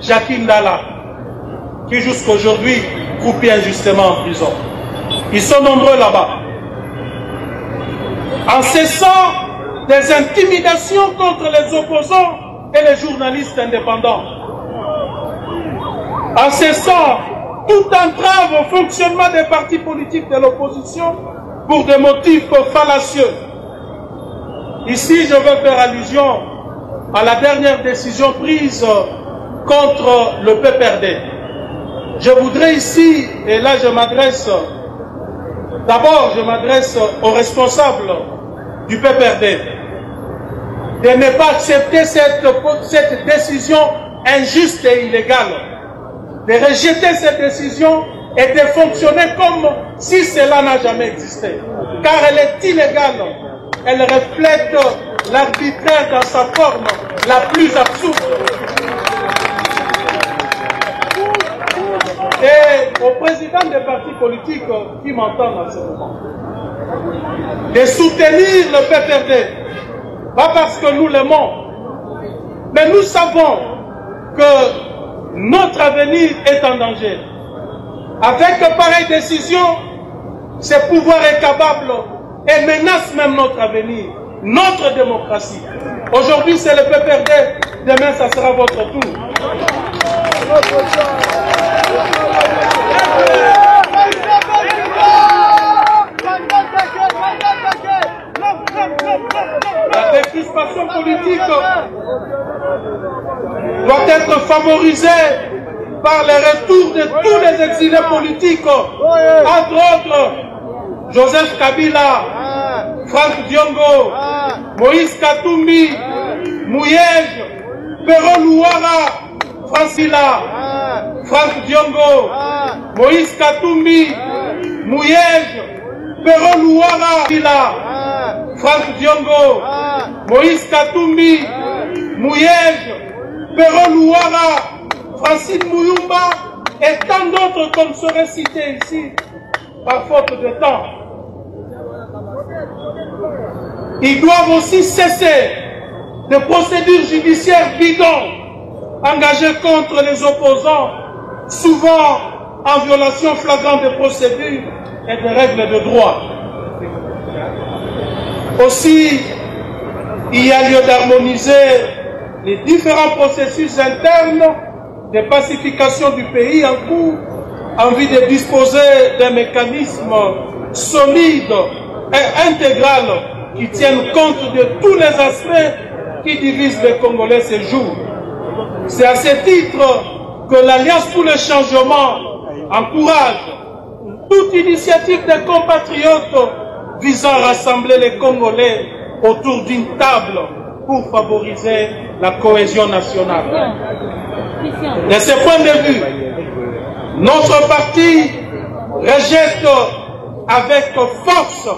Jacques Ndala, qui jusqu'aujourd'hui croupit injustement en prison. Ils sont nombreux là-bas. En cessant des intimidations contre les opposants et les journalistes indépendants. En cessant toute entrave au fonctionnement des partis politiques de l'opposition pour des motifs fallacieux. Ici, je veux faire allusion à la dernière décision prise contre le PPRD. Je voudrais ici, et là je m'adresse, d'abord je m'adresse aux responsables du PPRD, de ne pas accepter cette décision injuste et illégale, de rejeter cette décision et de fonctionner comme si cela n'a jamais existé. Car elle est illégale, elle reflète l'arbitraire dans sa forme la plus absurde. Et au président des partis politiques qui m'entendent en ce moment, de soutenir le PPRD, pas parce que nous l'aimons, mais nous savons que notre avenir est en danger. Avec pareille décision, ce pouvoir est capable et menace même notre avenir, notre démocratie. Aujourd'hui, c'est le PPRD, demain, ça sera votre tour. La décrispation politique doit être favorisée par le retour de tous les exilés politiques, entre autres Joseph Kabila, Franck Diongo, Moïse Katumbi, Mouyej, Pero Louara, Francila, Franck Diongo, Moïse Katumbi, Mouyej, Pero Louara, Franck Diongo, Moïse Katumbi, Mouyej, Pero Louara, Francine Mouyumba et tant d'autres comme seraient cités ici par faute de temps. Ils doivent aussi cesser de procédures judiciaires bidons engagées contre les opposants, souvent en violation flagrante des procédures et des règles de droit. Aussi, il y a lieu d'harmoniser les différents processus internes de pacification du pays en cours en vue de disposer d'un mécanisme solide et intégral qui tienne compte de tous les aspects qui divisent les Congolais ces jours. C'est à ce titre que l'Alliance pour le changement encourage toute initiative des compatriotes visant à rassembler les Congolais autour d'une table pour favoriser la cohésion nationale. De ce point de vue, notre parti rejette avec force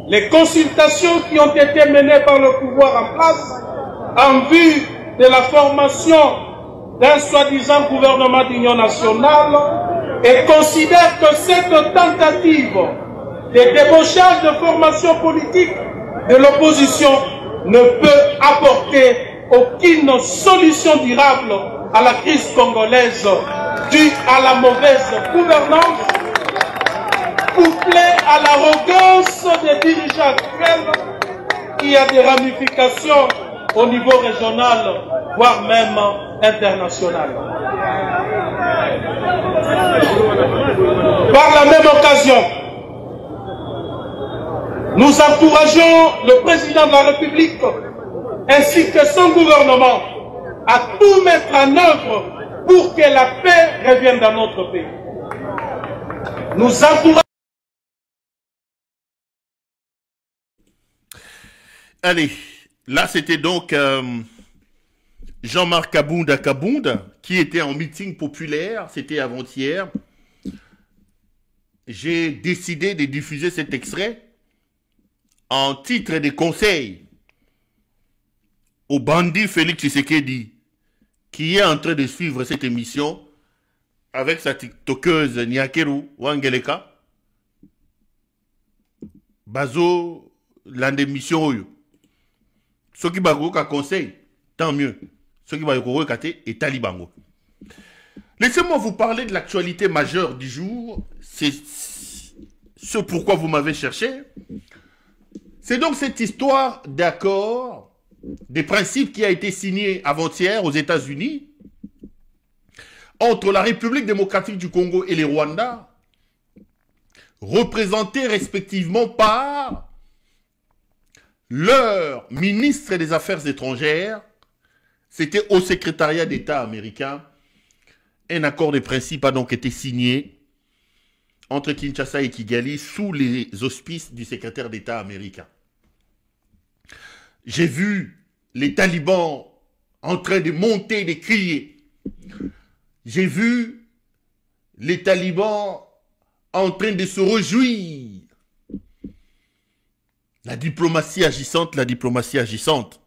les consultations qui ont été menées par le pouvoir en place en vue de la formation d'un soi-disant gouvernement d'union nationale et considère que cette tentative de débauchage de formation politique de l'opposition ne peut apporter aucune solution durable à la crise congolaise due à la mauvaise gouvernance, couplée à l'arrogance des dirigeants actuels, qui a des ramifications au niveau régional, voire même international. Par la même occasion, nous encourageons le président de la République ainsi que son gouvernement à tout mettre en œuvre pour que la paix revienne dans notre pays. Nous encourageons. Allez, là c'était donc Jean-Marc Kabunda qui était en meeting populaire, c'était avant-hier. J'ai décidé de diffuser cet extrait en titre de conseil au bandit Félix Tshisekedi qui est en train de suivre cette émission avec sa tiktokeuse Nyakeru Wangeleka. Bazo, l'émission oyo. Ceux qui ont un conseil, tant mieux. Ceux qui ont un et talibango. Laissez-moi vous parler de l'actualité majeure du jour. ce pourquoi vous m'avez cherché. C'est donc cette histoire d'accord, des principes qui a été signé avant-hier aux États-Unis entre la République démocratique du Congo et les Rwandais, représentés respectivement par leur ministre des Affaires étrangères. C'était au secrétariat d'État américain. Un accord de principe a donc été signé entre Kinshasa et Kigali sous les auspices du secrétaire d'État américain. J'ai vu les talibans en train de monter, de crier. J'ai vu les talibans en train de se réjouir. La diplomatie agissante, la diplomatie agissante.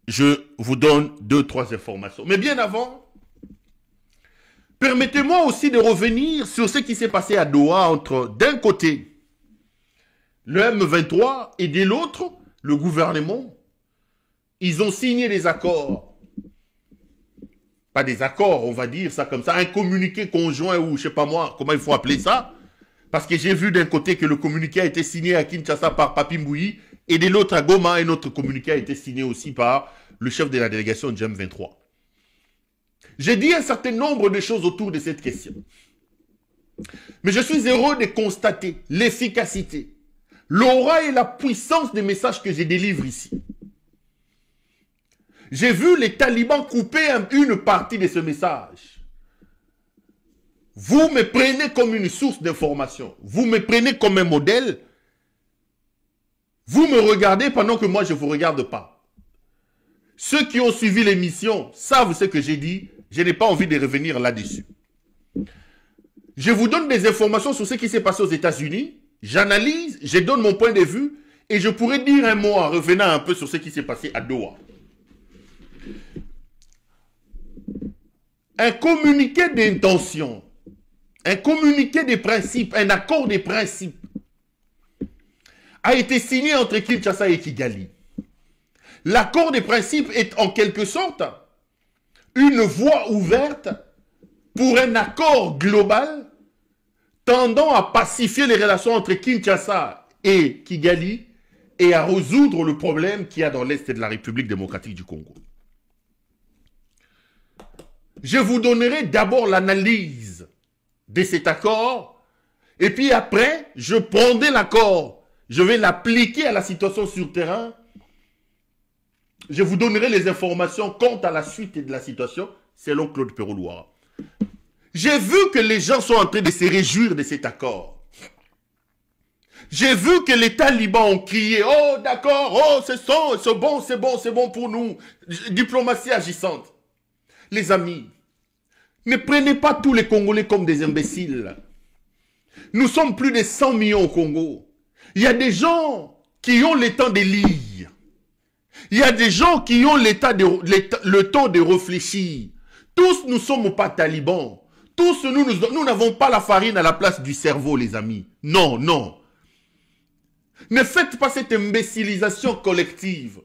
Je vous donne 2-3 informations. Mais bien avant, permettez-moi aussi de revenir sur ce qui s'est passé à Doha entre, d'un côté, le M23 et de l'autre, le gouvernement. Ils ont signé des accords. Pas des accords, on va dire ça comme ça, un communiqué conjoint ou je sais pas moi, comment il faut appeler ça. Parce que j'ai vu d'un côté que le communiqué a été signé à Kinshasa par Papi Mbouyi et de l'autre à Goma, un autre communiqué a été signé aussi par le chef de la délégation de M23. J'ai dit un certain nombre de choses autour de cette question. Mais je suis heureux de constater l'efficacité, l'aura et la puissance des messages que je délivre ici. J'ai vu les talibans couper une partie de ce message. Vous me prenez comme une source d'information. Vous me prenez comme un modèle. Vous me regardez pendant que moi je ne vous regarde pas. Ceux qui ont suivi l'émission savent ce que j'ai dit. Je n'ai pas envie de revenir là-dessus. Je vous donne des informations sur ce qui s'est passé aux États-Unis. J'analyse, je donne mon point de vue et je pourrais dire un mot en revenant un peu sur ce qui s'est passé à Doha. Un communiqué d'intention, un communiqué de principe, un accord de principe a été signé entre Kinshasa et Kigali. L'accord de principe est en quelque sorte une voie ouverte pour un accord global tendant à pacifier les relations entre Kinshasa et Kigali et à résoudre le problème qu'il y a dans l'Est de la République démocratique du Congo. Je vous donnerai d'abord l'analyse de cet accord et puis après, je prendrai l'accord, je vais l'appliquer à la situation sur terrain. Je vous donnerai les informations quant à la suite de la situation selon Claude Perrault-Louara. J'ai vu que les gens sont en train de se réjouir de cet accord. J'ai vu que les talibans ont crié « Oh d'accord, oh c'est bon pour nous. » Diplomatie agissante. Les amis, ne prenez pas tous les Congolais comme des imbéciles. Nous sommes plus de 100 millions au Congo. Il y a des gens qui ont le temps de lire. Il y a des gens qui ont le temps de réfléchir. Tous nous ne sommes pas talibans. Tous nous n'avons pas la farine à la place du cerveau, les amis. Non, non. Ne faites pas cette imbécilisation collective.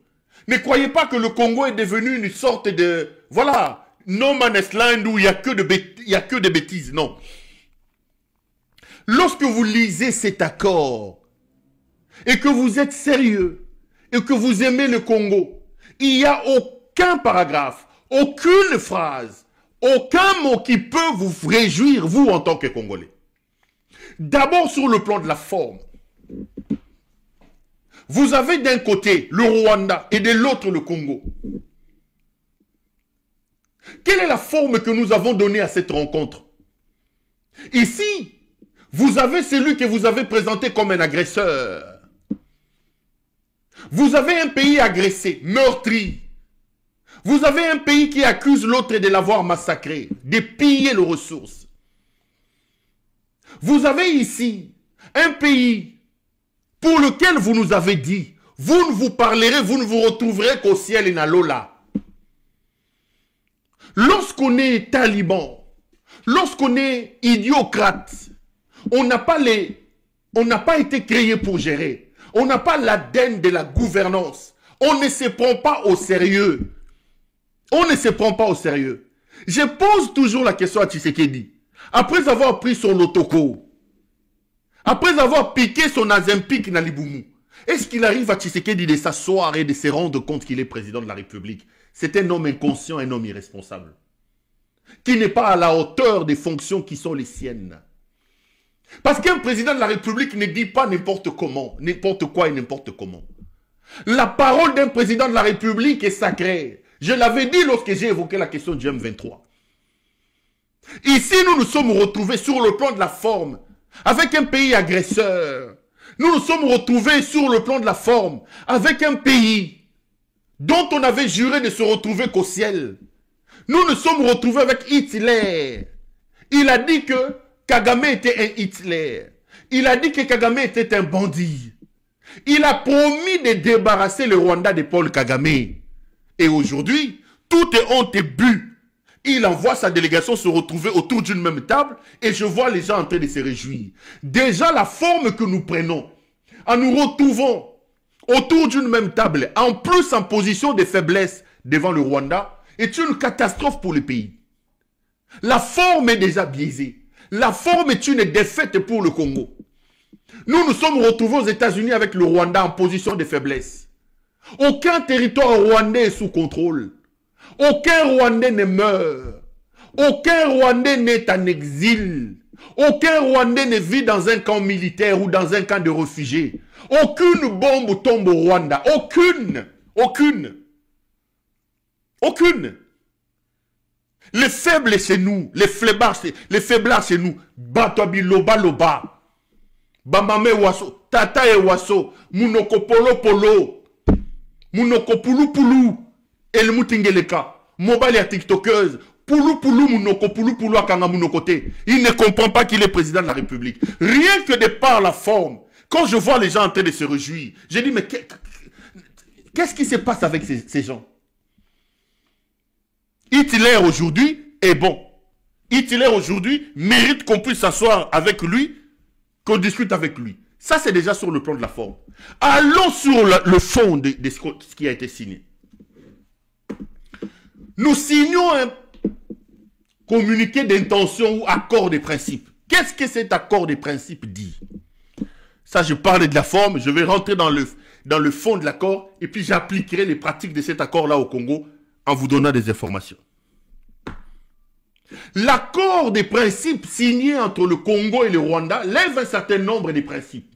Ne croyez pas que le Congo est devenu une sorte de... Voilà, no man's land où il n'y a que de bêtises. Non. Lorsque vous lisez cet accord et que vous êtes sérieux et que vous aimez le Congo, il n'y a aucun paragraphe, aucune phrase, aucun mot qui peut vous réjouir, vous, en tant que Congolais. D'abord, sur le plan de la forme. Vous avez d'un côté le Rwanda et de l'autre le Congo. Quelle est la forme que nous avons donnée à cette rencontre? Ici, vous avez celui que vous avez présenté comme un agresseur. Vous avez un pays agressé, meurtri. Vous avez un pays qui accuse l'autre de l'avoir massacré, de piller les ressources. Vous avez ici un pays pour lequel vous nous avez dit, vous ne vous parlerez, vous ne vous retrouverez qu'au ciel et à l'Ola. Lorsqu'on est taliban, lorsqu'on est idiocrate, on n'a pas été créé pour gérer. On n'a pas l'ADN de la gouvernance. On ne se prend pas au sérieux. On ne se prend pas au sérieux. Je pose toujours la question à Tshisekedi. Après avoir pris son autoco, Après avoir piqué son Azempic Naliboumou, est-ce qu'il arrive à Tshisekedi de s'asseoir et de se rendre compte qu'il est président de la République? C'est un homme inconscient, un homme irresponsable, qui n'est pas à la hauteur des fonctions qui sont les siennes. Parce qu'un président de la République ne dit pas n'importe comment, n'importe quoi et n'importe comment. La parole d'un président de la République est sacrée. Je l'avais dit lorsque j'ai évoqué la question du M23. Ici, nous nous sommes retrouvés sur le plan de la forme avec un pays agresseur. Nous nous sommes retrouvés sur le plan de la forme avec un pays dont on avait juré de se retrouver qu'au ciel. Nous nous sommes retrouvés avec Hitler. Il a dit que Kagame était un Hitler. Il a dit que Kagame était un bandit. Il a promis de débarrasser le Rwanda de Paul Kagame. Et aujourd'hui, tout est honte et but. Il envoie sa délégation se retrouver autour d'une même table et je vois les gens en train de se réjouir. Déjà, la forme que nous prenons, en nous retrouvant autour d'une même table, en plus en position de faiblesse devant le Rwanda, est une catastrophe pour le pays. La forme est déjà biaisée. La forme est une défaite pour le Congo. Nous nous sommes retrouvés aux États-Unis avec le Rwanda en position de faiblesse. Aucun territoire rwandais est sous contrôle. Aucun Rwandais ne meurt. Aucun Rwandais n'est en exil. Aucun Rwandais ne vit dans un camp militaire ou dans un camp de réfugiés. Aucune bombe tombe au Rwanda. Aucune. Aucune. Aucune. Les faibles chez nous. Les faiblards chez nous. Batoabi loba loba. Bamame waso. Tata e waso. Munoko polo polo. Munoko poulou poulou. El Moutingeleka, mobile et tiktokeuse, poulou poulou mounoko, poulou poulou akanga mounokoté. Il ne comprend pas qu'il est président de la République. Rien que de par la forme, quand je vois les gens en train de se réjouir, je dis mais qu'est-ce qui se passe avec ces gens? Hitler aujourd'hui est bon. Hitler aujourd'hui mérite qu'on puisse s'asseoir avec lui, qu'on discute avec lui. Ça c'est déjà sur le plan de la forme. Allons sur le fond de ce qui a été signé. Nous signons un communiqué d'intention ou accord de principe. Qu'est-ce que cet accord de principe dit? Ça, je parle de la forme, je vais rentrer dans le fond de l'accord et puis j'appliquerai les pratiques de cet accord-là au Congo en vous donnant des informations. L'accord de principe signé entre le Congo et le Rwanda lève un certain nombre de principes.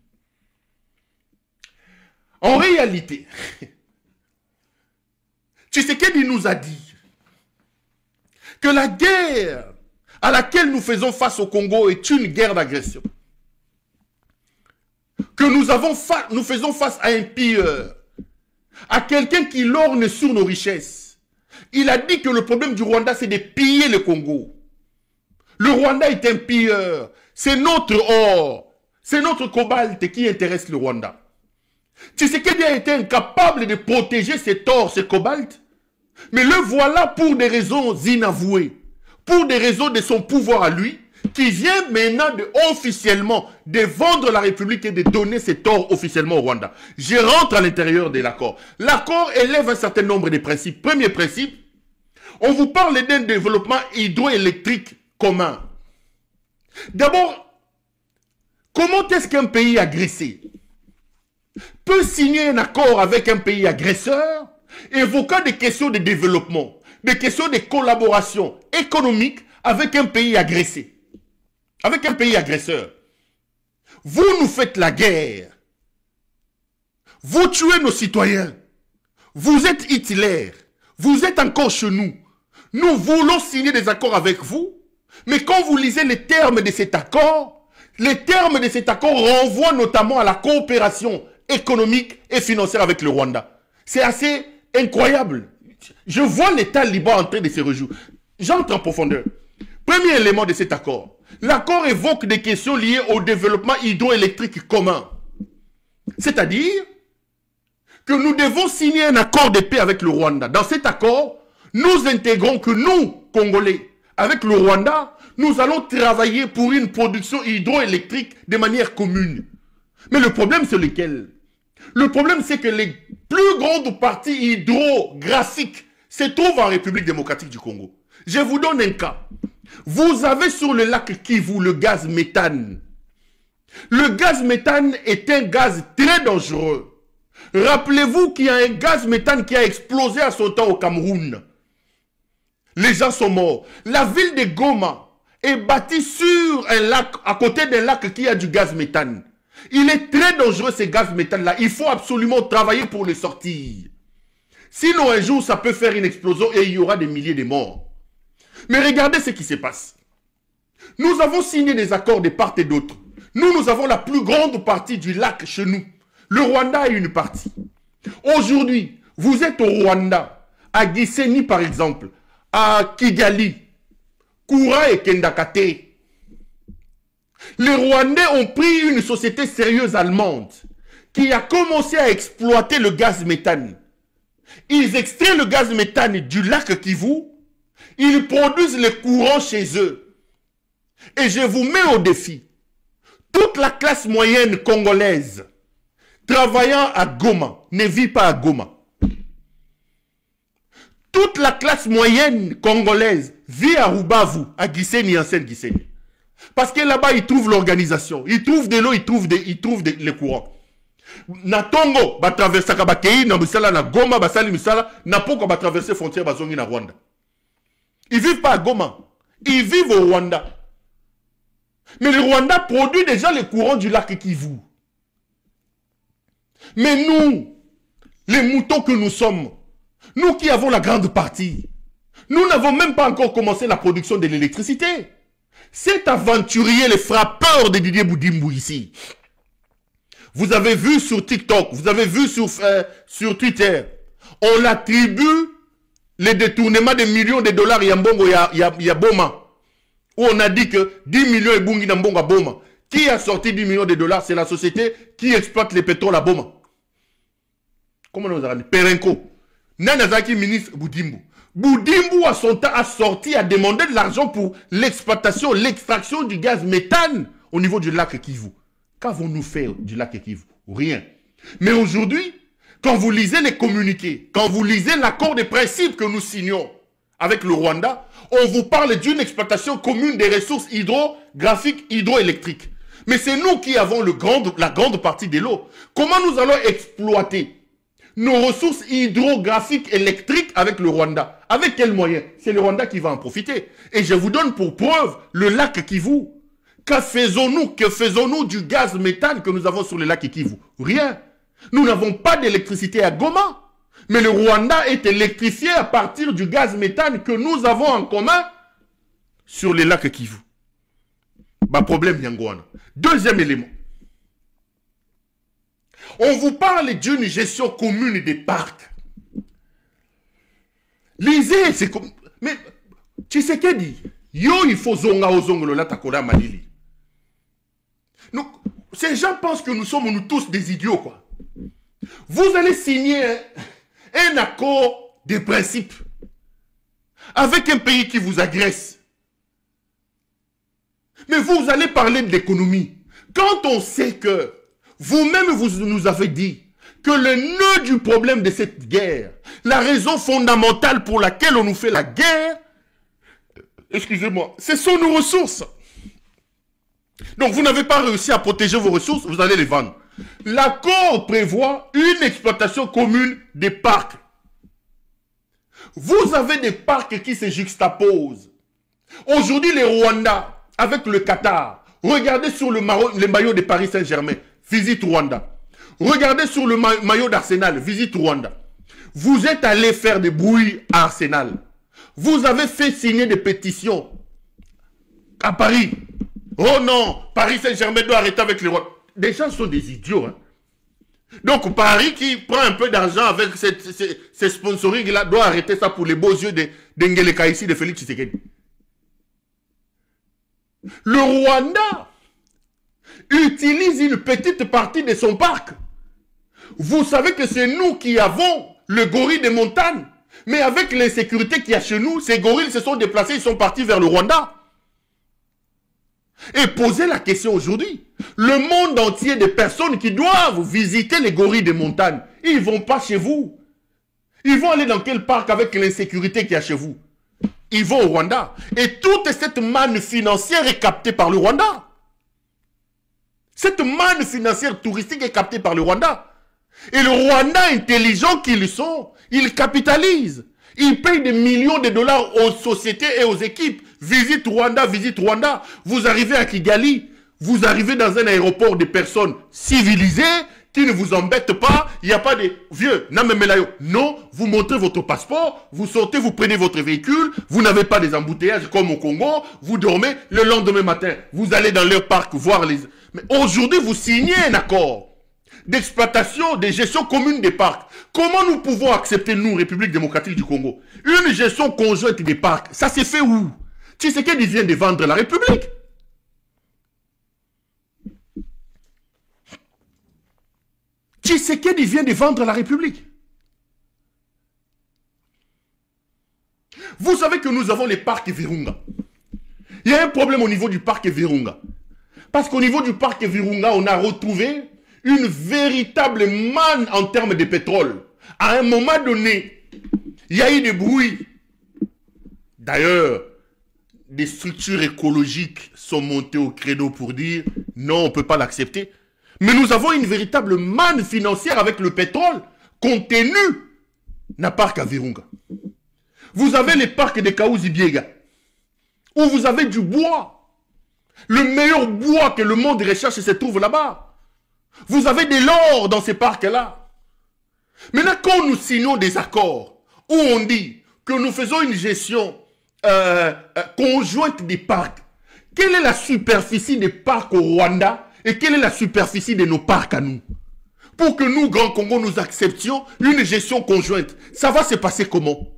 En réalité, Tshisekedi nous a dit que la guerre à laquelle nous faisons face au Congo est une guerre d'agression. Que nous faisons face à un pilleur, à quelqu'un qui lorgne sur nos richesses. Il a dit que le problème du Rwanda, c'est de piller le Congo. Le Rwanda est un pilleur. C'est notre or, c'est notre cobalt qui intéresse le Rwanda. Tshisekedi a été incapable de protéger cet or, ce cobalt. Mais le voilà pour des raisons inavouées, pour des raisons de son pouvoir à lui, qui vient maintenant officiellement de vendre la République et de donner cet or officiellement au Rwanda. Je rentre à l'intérieur de l'accord. L'accord élève un certain nombre de principes. Premier principe, on vous parle d'un développement hydroélectrique commun. D'abord, comment est-ce qu'un pays agressé peut signer un accord avec un pays agresseur évoquant des questions de développement, des questions de collaboration économique avec un pays agressé, avec un pays agresseur? Vous nous faites la guerre. Vous tuez nos citoyens. Vous êtes Hitler. Vous êtes encore chez nous. Nous voulons signer des accords avec vous, mais quand vous lisez les termes de cet accord, les termes de cet accord renvoient notamment à la coopération économique et financière avec le Rwanda. C'est assez incroyable. Je vois les talibans en train de se réjouir. J'entre en profondeur. Premier élément de cet accord. L'accord évoque des questions liées au développement hydroélectrique commun. C'est-à-dire que nous devons signer un accord de paix avec le Rwanda. Dans cet accord, nous intégrons que nous, Congolais, avec le Rwanda, nous allons travailler pour une production hydroélectrique de manière commune. Mais le problème, c'est lequel? Le problème, c'est que les plus grandes parties hydrographiques se trouvent en République démocratique du Congo. Je vous donne un cas. Vous avez sur le lac Kivu le gaz méthane. Le gaz méthane est un gaz très dangereux. Rappelez-vous qu'il y a un gaz méthane qui a explosé à son temps au Cameroun. Les gens sont morts. La ville de Goma est bâtie sur un lac, à côté d'un lac qui a du gaz méthane. Il est très dangereux ce gaz méthane-là. Il faut absolument travailler pour le sortir. Sinon un jour ça peut faire une explosion et il y aura des milliers de morts. Mais regardez ce qui se passe. Nous avons signé des accords de part et d'autre. Nous avons la plus grande partie du lac chez nous. Le Rwanda a une partie. Aujourd'hui, vous êtes au Rwanda, à Gisenyi par exemple, à Kigali, Koura et Kendakate. Les Rwandais ont pris une société sérieuse allemande qui a commencé à exploiter le gaz méthane. Ils extraient le gaz méthane du lac Kivu, ils produisent le courant chez eux. Et je vous mets au défi, toute la classe moyenne congolaise travaillant à Goma ne vit pas à Goma. Toute la classe moyenne congolaise vit à Rubavu, à Gisenyi, en Seine-Gisenyi. Parce que là-bas, ils trouvent l'organisation, ils trouvent de l'eau, ils trouvent le courant. Na Tongo, ba traverser Kabakei, na Misala, na Goma, ba sali Misala, na Poko, ba traverser frontière, ba zongi na Rwanda. Ils vivent pas à Goma, ils vivent au Rwanda. Mais le Rwanda produit déjà le courant du lac Kivu. Mais nous, les moutons que nous sommes, nous qui avons la grande partie, nous n'avons même pas encore commencé la production de l'électricité. Cet aventurier, le frappeur de Didier Boudimbo ici, vous avez vu sur TikTok, vous avez vu sur Twitter, on l'attribue les détournements de millions de dollars Yambongo ya Boma. Où on a dit que 10 millions et Bungi Nambongo à Boma. Qui a sorti 10 millions de dollars? C'est la société qui exploite les pétroles à Boma. Comment on a dit? Perenco. Nanazaki ministre Boudimbo. Boudimbo à son temps a sorti, a demandé de l'argent pour l'exploitation, l'extraction du gaz méthane au niveau du lac Kivu. Qu'avons-nous fait du lac Kivu? Rien. Mais aujourd'hui, quand vous lisez les communiqués, quand vous lisez l'accord de principe que nous signons avec le Rwanda, on vous parle d'une exploitation commune des ressources hydrographiques, hydroélectriques. Mais c'est nous qui avons la grande partie de l'eau. Comment nous allons exploiter nos ressources hydrographiques électriques avec le Rwanda? Avec quels moyens? C'est le Rwanda qui va en profiter. Et je vous donne pour preuve le lac Kivu. Que faisons-nous du gaz méthane que nous avons sur le lac Kivu? Rien. Nous n'avons pas d'électricité à Goma. Mais le Rwanda est électrifié à partir du gaz méthane que nous avons en commun sur le lac Kivu. Bah, problème Yangouana. Deuxième élément. On vous parle d'une gestion commune des parcs. Lisez, c'est comme... Mais, tu sais qu'elle dit? Yo, il faut zonga o zongolo la takola malili. Donc, ces gens pensent que nous sommes tous des idiots, quoi. Vous allez signer un accord de principe avec un pays qui vous agresse. Mais vous allez parler de l'économie. Quand on sait que vous-même vous nous avez dit que le nœud du problème de cette guerre, la raison fondamentale pour laquelle on nous fait la guerre, excusez-moi, ce sont nos ressources. Donc vous n'avez pas réussi à protéger vos ressources, vous allez les vendre. L'accord prévoit une exploitation commune des parcs. Vous avez des parcs qui se juxtaposent. Aujourd'hui, les Rwandais, avec le Qatar, regardez sur le maillot de Paris Saint-Germain, visite Rwanda. Regardez sur le maillot d'Arsenal, visite Rwanda. Vous êtes allé faire des bruits à Arsenal. Vous avez fait signer des pétitions à Paris. Oh non, Paris Saint-Germain doit arrêter avec les Rwandais. Les gens sont des idiots. Hein? Donc Paris qui prend un peu d'argent avec ces sponsorings-là doit arrêter ça pour les beaux yeux d'Engele Kaïsi, de Félix Tshisekedi. Le Rwanda utilise une petite partie de son parc. Vous savez que c'est nous qui avons le gorille des montagnes. Mais avec l'insécurité qu'il y a chez nous, ces gorilles se sont déplacés, ils sont partis vers le Rwanda. Et posez la question aujourd'hui. Le monde entier des personnes qui doivent visiter les gorilles des montagnes, ils ne vont pas chez vous. Ils vont aller dans quel parc avec l'insécurité qu'il y a chez vous? Ils vont au Rwanda. Et toute cette manne financière est captée par le Rwanda. Cette manne financière touristique est captée par le Rwanda. Et le Rwanda, intelligent qu'ils sont, ils capitalisent. Ils payent des millions de dollars aux sociétés et aux équipes. Visite Rwanda, visite Rwanda. Vous arrivez à Kigali, vous arrivez dans un aéroport de personnes civilisées qui ne vous embêtent pas. Il n'y a pas de vieux, non, vous montrez votre passeport, vous sortez, vous prenez votre véhicule, vous n'avez pas des embouteillages comme au Congo, vous dormez, le lendemain matin, vous allez dans leur parc voir les... Mais aujourd'hui, vous signez un accord d'exploitation, de gestion commune des parcs. Comment nous pouvons accepter, nous, République démocratique du Congo, une gestion conjointe des parcs? Ça s'est fait où? Tshisekedi vient de vendre la République. Tshisekedi vient de vendre la République. Vous savez que nous avons les parcs Virunga. Il y a un problème au niveau du parc Virunga. Parce qu'au niveau du parc Virunga, on a retrouvé une véritable manne en termes de pétrole. À un moment donné, il y a eu des bruits. D'ailleurs, des structures écologiques sont montées au credo pour dire non, on ne peut pas l'accepter. Mais nous avons une véritable manne financière avec le pétrole contenu dans le parc à Virunga. Vous avez les parcs de Kaouzi-Biega, où vous avez du bois. Le meilleur bois que le monde recherche se trouve là-bas. Vous avez de l'or dans ces parcs-là. Maintenant, quand nous signons des accords où on dit que nous faisons une gestion conjointe des parcs, quelle est la superficie des parcs au Rwanda et quelle est la superficie de nos parcs à nous? Pour que nous, Grand Congo, nous acceptions une gestion conjointe. Ça va se passer comment?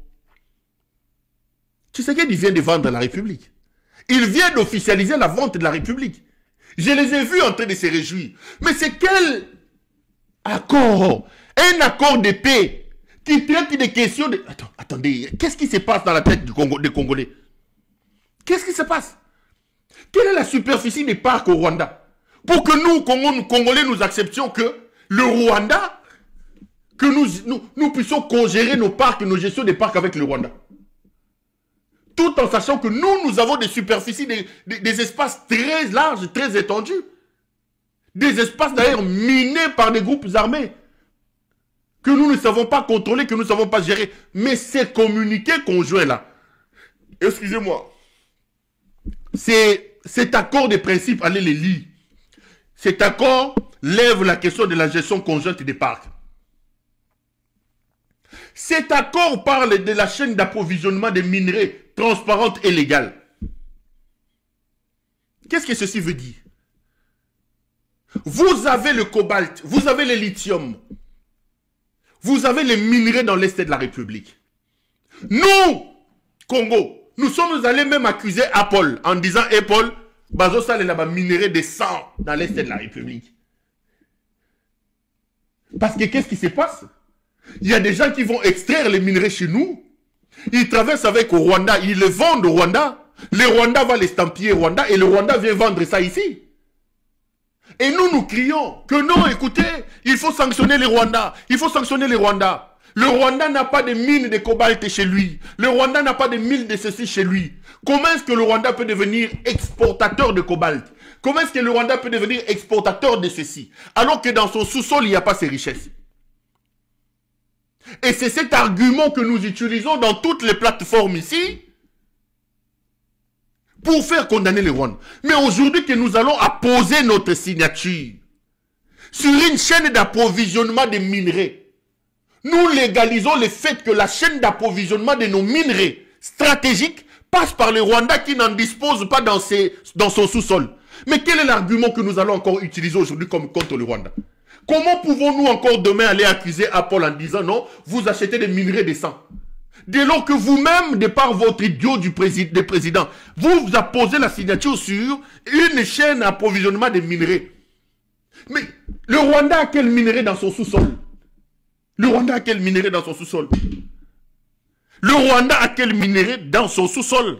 Tshisekedi vient de vendre la République. Il vient d'officialiser la vente de la République. Je les ai vus en train de se réjouir. Mais c'est quel accord? Un accord de paix qui traite des questions de... Attendez, qu'est-ce qui se passe dans la tête des Congolais? Qu'est-ce qui se passe? Quelle est la superficie des parcs au Rwanda? Pour que nous, Congolais, nous acceptions que le Rwanda, que nous puissions congérer nos parcs, nos gestions des parcs avec le Rwanda. Tout en sachant que nous avons des superficies, des espaces très larges, très étendus. Des espaces d'ailleurs minés par des groupes armés. Que nous ne savons pas contrôler, que nous ne savons pas gérer. Mais ces communiqués conjoints-là, excusez-moi, cet accord de principe, allez les lire. Cet accord lève la question de la gestion conjointe des parcs. Cet accord parle de la chaîne d'approvisionnement des minerais transparente et légale. Qu'est-ce que ceci veut dire? Vous avez le cobalt, vous avez le lithium, vous avez les minerais dans l'Est de la République. Nous, Congo, nous sommes allés même accuser Apple en disant Apple, Bazosa là-bas minerais de sang dans l'Est de la République. Parce que qu'est-ce qui se passe? Il y a des gens qui vont extraire les minerais chez nous. Ils traversent avec au Rwanda, ils les vendent au Rwanda. Le Rwanda va les stampiller au Rwanda et le Rwanda vient vendre ça ici. Et nous crions que non, écoutez, il faut sanctionner les Rwandais. Il faut sanctionner les Rwandais. Le Rwanda n'a pas de mines de cobalt chez lui. Le Rwanda n'a pas de mines de ceci chez lui. Comment est-ce que le Rwanda peut devenir exportateur de cobalt? Comment est-ce que le Rwanda peut devenir exportateur de ceci? Alors que dans son sous-sol, il n'y a pas ces richesses. Et c'est cet argument que nous utilisons dans toutes les plateformes ici pour faire condamner les Rwandais. Mais aujourd'hui que nous allons apposer notre signature sur une chaîne d'approvisionnement des minerais, nous légalisons le fait que la chaîne d'approvisionnement de nos minerais stratégiques passe par le Rwanda qui n'en dispose pas dans son sous-sol. Mais quel est l'argument que nous allons encore utiliser aujourd'hui contre le Rwanda? Comment pouvons-nous encore demain aller accuser Apple en disant non, vous achetez des minerais de sang? Dès lors que vous-même, de par votre idiot du président, vous apposez la signature sur une chaîne d'approvisionnement des minerais. Mais le Rwanda a quel minerai dans son sous-sol? Le Rwanda a quel minerai dans son sous-sol? Le Rwanda a quel minerai dans son sous-sol?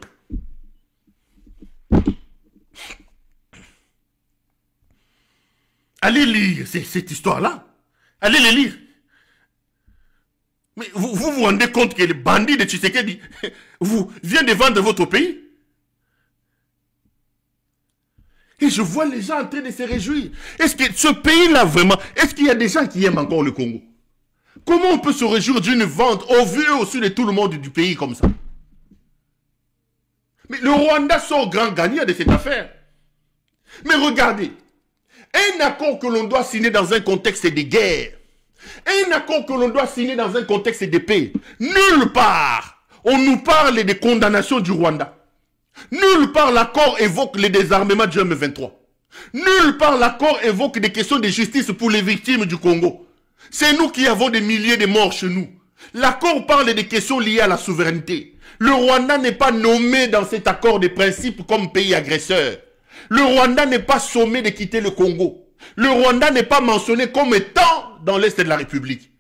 Allez lire cette histoire-là. Allez les lire. Mais vous vous rendez compte que les bandits de Tshisekedi viennent de vendre votre pays? Et je vois les gens en train de se réjouir. Est-ce que ce pays-là, vraiment, est-ce qu'il y a des gens qui aiment encore le Congo? Comment on peut se réjouir d'une vente au vu au-dessus de tout le monde du pays comme ça? Mais le Rwanda sort grand gagnant de cette affaire. Mais regardez, un accord que l'on doit signer dans un contexte de guerre, un accord que l'on doit signer dans un contexte de paix, nulle part on nous parle des condamnations du Rwanda. Nulle part l'accord évoque le désarmement du M23. Nulle part l'accord évoque des questions de justice pour les victimes du Congo. C'est nous qui avons des milliers de morts chez nous. L'accord parle des questions liées à la souveraineté. Le Rwanda n'est pas nommé dans cet accord de principe comme pays agresseur. Le Rwanda n'est pas sommé de quitter le Congo. Le Rwanda n'est pas mentionné comme étant dans l'Est de la République.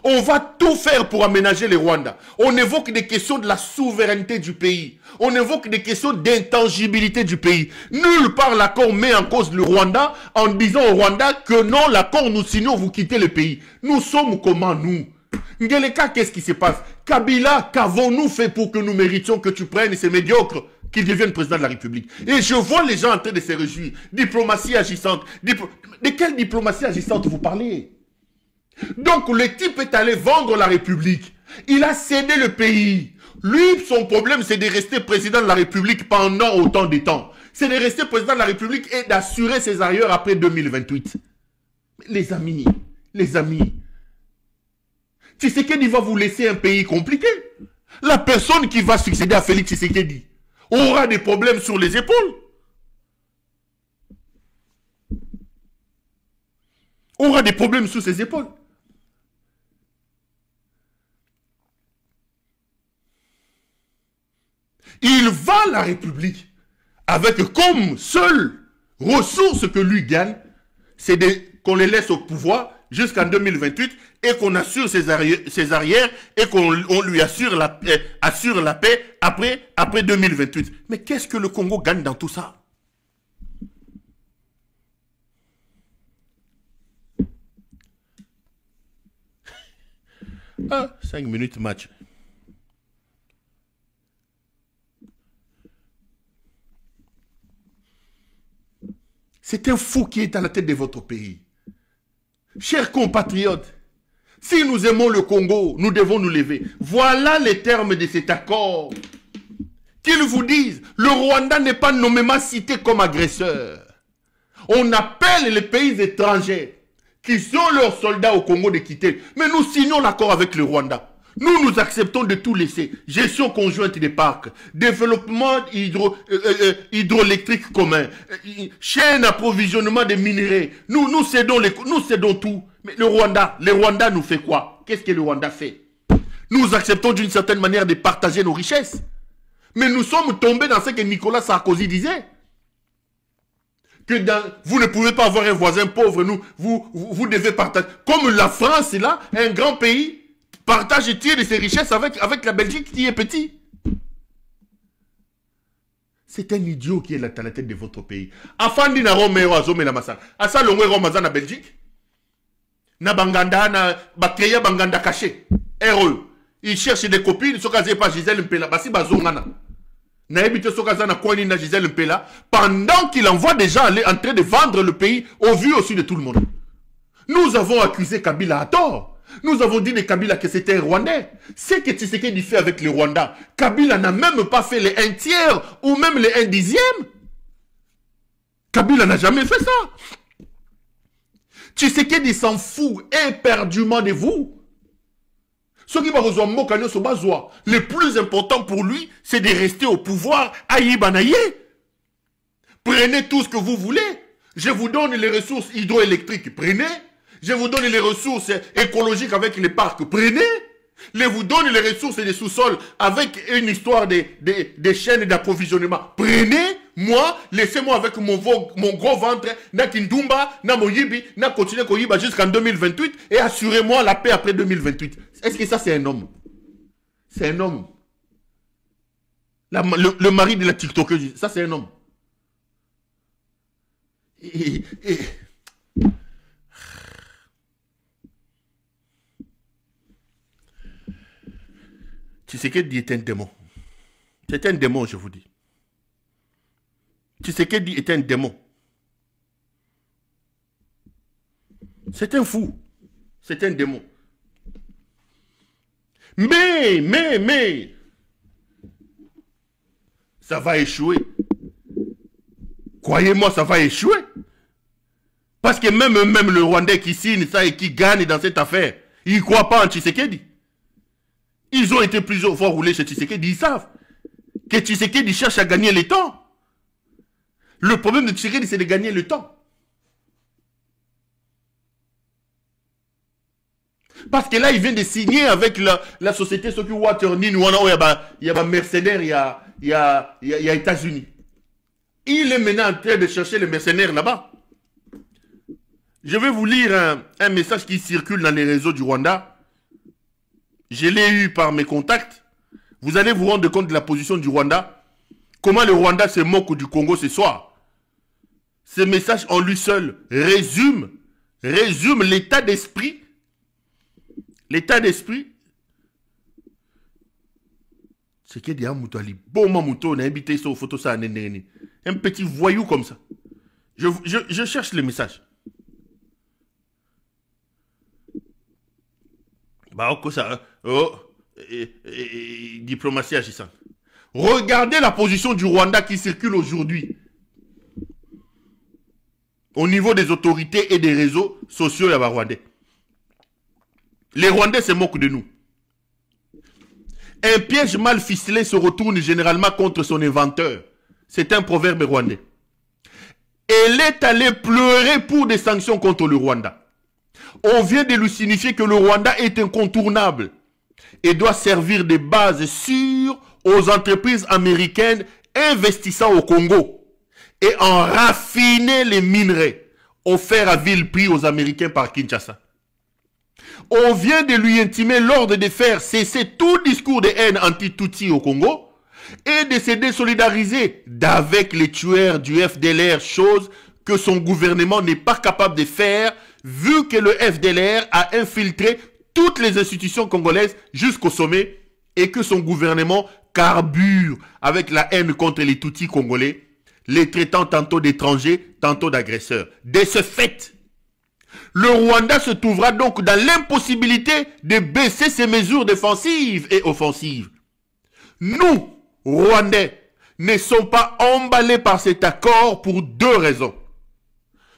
On va tout faire pour aménager le Rwanda. On évoque des questions de la souveraineté du pays. On évoque des questions d'intangibilité du pays. Nulle part l'accord met en cause le Rwanda en disant au Rwanda que non, l'accord nous signons, vous quittez le pays. Nous sommes comment nous? Ngeleka, qu'est-ce qui se passe? Kabila, qu'avons-nous fait pour que nous méritions que tu prennes ces médiocres qu'il devienne président de la République? Et je vois les gens en train de se réjouir. Diplomatie agissante. De quelle diplomatie agissante vous parlez? Donc le type est allé vendre la République. Il a cédé le pays. Lui, son problème, c'est de rester président de la République pendant autant de temps. C'est de rester président de la République et d'assurer ses arrières après 2028. Les amis, Tshisekedi va vous laisser un pays compliqué. La personne qui va succéder à Félix Tshisekedi aura des problèmes sur les épaules. Aura des problèmes sur ses épaules. Il va à la République avec comme seule ressource que lui gagne, c'est qu'on les laisse au pouvoir jusqu'en 2028 et qu'on assure ses arrières et qu'on lui assure la paix après 2028. Mais qu'est-ce que le Congo gagne dans tout ça? Ah, 5 minutes match. C'est un fou qui est à la tête de votre pays. Chers compatriotes, si nous aimons le Congo, nous devons nous lever. Voilà les termes de cet accord. Qu'ils vous disent, le Rwanda n'est pas nommément cité comme agresseur. On appelle les pays étrangers qui sont leurs soldats au Congo de quitter. Mais nous signons l'accord avec le Rwanda. Nous acceptons de tout laisser. Gestion conjointe des parcs, développement hydroélectrique commun, chaîne d'approvisionnement des minerais. Nous cédons tout. Mais le Rwanda nous fait quoi? Qu'est-ce que le Rwanda fait? Nous acceptons d'une certaine manière de partager nos richesses. Mais nous sommes tombés dans ce que Nicolas Sarkozy disait. Que vous ne pouvez pas avoir un voisin pauvre, vous devez partager. Comme la France est là, un grand pays, partage et tire de ses richesses avec la Belgique qui est petit. C'est un idiot qui est à la tête de votre pays. Afandi na Romero azome la massa. Asa longwe Romaza na Belgique. Na banganda na bakreya banganda caché. Heureux. Il cherche des copines, sokaze pas Gisèle Mpela, basi bazongana. Na ebite sokaza na kwani na Gisèle Mpela pendant qu'il envoie des gens aller en train de vendre le pays au vu aussi de tout le monde. Nous avons accusé Kabila à tort. Nous avons dit de Kabila que c'était un Rwandais. Ce que Tshisekedi fait avec le Rwanda, Kabila n'a même pas fait les 1/3 ou même les 1/10. Kabila n'a jamais fait ça. Tshisekedi s'en fout éperdument de vous. Ce qui va rejoindre Mokanyo Sobazoa, le plus important pour lui, c'est de rester au pouvoir à Yibanaye. Prenez tout ce que vous voulez. Je vous donne les ressources hydroélectriques, prenez. Je vous donne les ressources écologiques avec les parcs, prenez. Je vous donne les ressources des sous-sols avec une histoire des chaînes d'approvisionnement, prenez. Moi, laissez-moi avec mon gros ventre, na Kindumba, na Moyibi, na continuer Koyiba jusqu'en 2028 et assurez-moi la paix après 2028. Est-ce que ça c'est un homme? C'est un homme. Le mari de la TikTokeuse, ça c'est un homme. Tshisekedi est un démon. C'est un démon, je vous dis. Tshisekedi est un démon. C'est un fou. C'est un démon. Mais, ça va échouer. Croyez-moi, ça va échouer. Parce que même le Rwandais qui signe ça et qui gagne dans cette affaire, ils ne croient pas en Tshisekedi. Ils ont été plusieurs fois roulés chez Tshisekedi, ils savent que Tshisekedi cherche à gagner le temps. Le problème de Tshisekedi, c'est de gagner le temps. Parce que là, il vient de signer avec la société Soki Waternin, il y a mercenaires, il y a États-Unis. Il est maintenant en train de chercher les mercenaires là-bas. Je vais vous lire un message qui circule dans les réseaux du Rwanda. Je l'ai eu par mes contacts. Vous allez vous rendre compte de la position du Rwanda. Comment le Rwanda se moque du Congo ce soir. Ce message en lui seul résume l'état d'esprit. L'état d'esprit. C'est qu'il y a un petit voyou comme ça. Je cherche le message. Diplomatie agissante. Regardez la position du Rwanda qui circule aujourd'hui. Au niveau des autorités et des réseaux sociaux rwandais. Les Rwandais se moquent de nous. Un piège mal ficelé se retourne généralement contre son inventeur. C'est un proverbe rwandais. Elle est allée pleurer pour des sanctions contre le Rwanda. On vient de lui signifier que le Rwanda est incontournable et doit servir de base sûre aux entreprises américaines investissant au Congo et en raffiner les minerais offerts à vil prix aux Américains par Kinshasa. On vient de lui intimer l'ordre de faire cesser tout discours de haine anti-Tutsi au Congo et de se désolidariser d'avec les tueurs du FDLR, chose que son gouvernement n'est pas capable de faire vu que le FDLR a infiltré toutes les institutions congolaises jusqu'au sommet et que son gouvernement carbure avec la haine contre les Tutsis congolais, les traitant tantôt d'étrangers, tantôt d'agresseurs. De ce fait, le Rwanda se trouvera donc dans l'impossibilité de baisser ses mesures défensives et offensives. Nous, Rwandais, ne sommes pas emballés par cet accord pour deux raisons.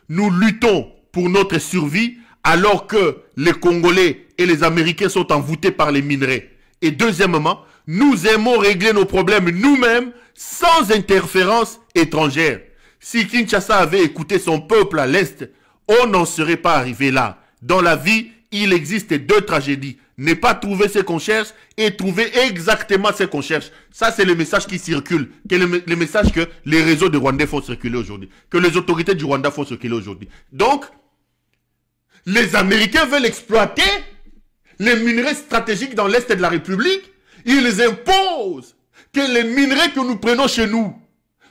Nous luttons pour notre survie alors que les Congolais et les Américains sont envoûtés par les minerais. Et deuxièmement, nous aimons régler nos problèmes nous-mêmes sans interférence étrangère. Si Kinshasa avait écouté son peuple à l'Est, on n'en serait pas arrivé là. Dans la vie, il existe deux tragédies. Ne pas trouver ce qu'on cherche et trouver exactement ce qu'on cherche. Ça, c'est le message qui circule. Le message que les réseaux de Rwandais font circuler aujourd'hui. Que les autorités du Rwanda font circuler aujourd'hui. Donc, les Américains veulent exploiter les minerais stratégiques dans l'Est de la République. Ils imposent que les minerais que nous prenons chez nous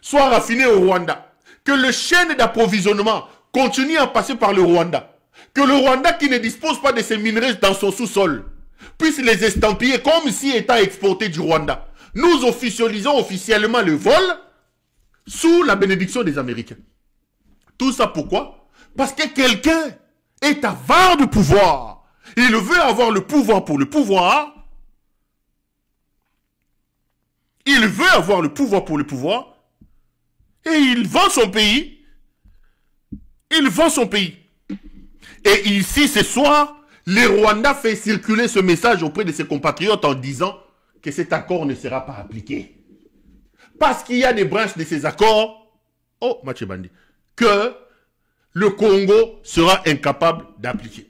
soient raffinés au Rwanda. Que le chaîne d'approvisionnement continue à passer par le Rwanda. Que le Rwanda qui ne dispose pas de ces minerais dans son sous-sol puisse les estampiller comme si étant exportés du Rwanda. Nous officialisons officiellement le vol sous la bénédiction des Américains. Tout ça pourquoi? Parce que quelqu'un est avare de pouvoir. Il veut avoir le pouvoir pour le pouvoir. Il veut avoir le pouvoir pour le pouvoir. Et il vend son pays. Il vend son pays. Et ici, ce soir, les Rwandais fait circuler ce message auprès de ses compatriotes en disant que cet accord ne sera pas appliqué. Parce qu'il y a des branches de ces accords, que le Congo sera incapable d'appliquer.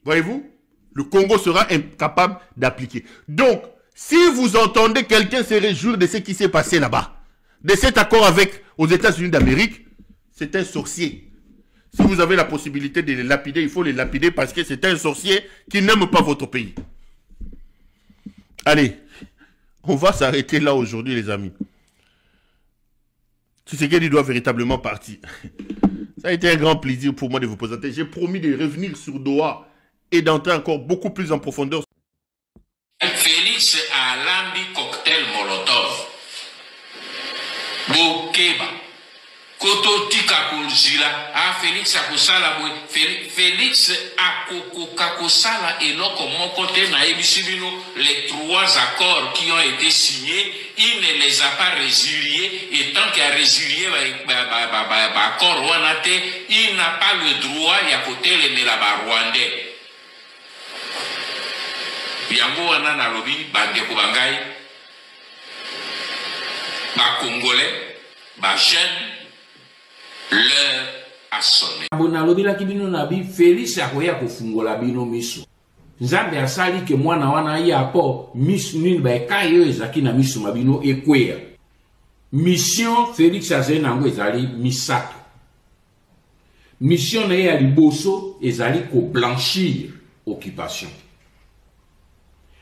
Voyez-vous? Le Congo sera incapable d'appliquer. Donc, si vous entendez quelqu'un se réjouir de ce qui s'est passé là-bas, de cet accord avec aux États-Unis d'Amérique, c'est un sorcier. Si vous avez la possibilité de les lapider, il faut les lapider parce que c'est un sorcier qui n'aime pas votre pays. Allez, on va s'arrêter là aujourd'hui, les amis. Tshisekedi doit véritablement partir. Ça a été un grand plaisir pour moi de vous présenter. J'ai promis de revenir sur Doha et d'entrer encore beaucoup plus en profondeur. Félix a lambi cocktail Molotov. Bokeba. Koto tika kolzila, a Félix a kosala boy, Félix a kosala eloko mokote na ebisibino les 3 accords qui ont été signés, il ne les a pas résiliés, et tant qu'il a résilié accord wanate, il n'a pas le droit ya kote le melaba rwandais. Yango wana na lobi bandeko bangai, ba congolais, ba jeune, l'heure a sonné. Abona lobi la kibino nabi Félix akoya kofungola bino miso. Nzambe asali ke mwana wana ya po misu nini ba kayo ezaki na miso mabino ekweya. Mission Félix azena ngo ezali misato. Mission na ya liboso ezali ko blanchir occupation.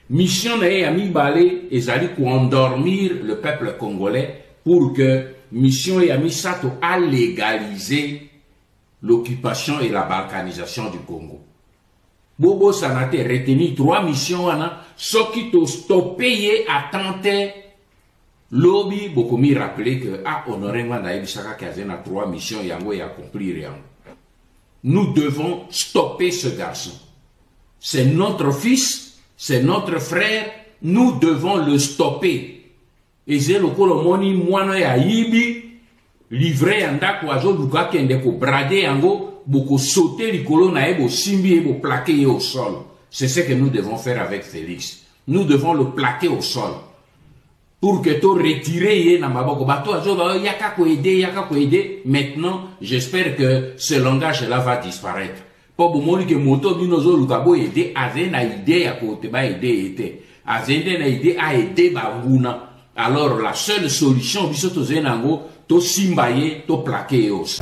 Mission na ya mibale ezali ko endormir le peuple congolais pour que mission ya misato a légalisé l'occupation et la balkanisation du Congo. Bobo Sanate retenu 3 missions wana, soki to stoppé à tenter lobby bokomi rappeler que honoré nganda ebisaka kazena 3 missions yango ya accomplir yango. Nous devons stopper ce garçon. C'est notre fils, c'est notre frère, nous devons le stopper. Et c'est le colomoni mwana ya yibi livré anda ko azo luka kende ko brader yango boko sauter likolo na ebo simbi ebo plaquer au sol. C'est ce que nous devons faire avec Félix. Nous devons le plaquer au sol pour que to retirer na maboko bato azo ba yaka ko aider. Maintenant, j'espère que ce langage là va disparaître. Po bomoni ke moto bino zo luka bo aider azena idée ya ko te ba aider ete azende na idée a aider ba nguna. Alors la seule solution, biso to zenango, to simbaye, to plaquer os.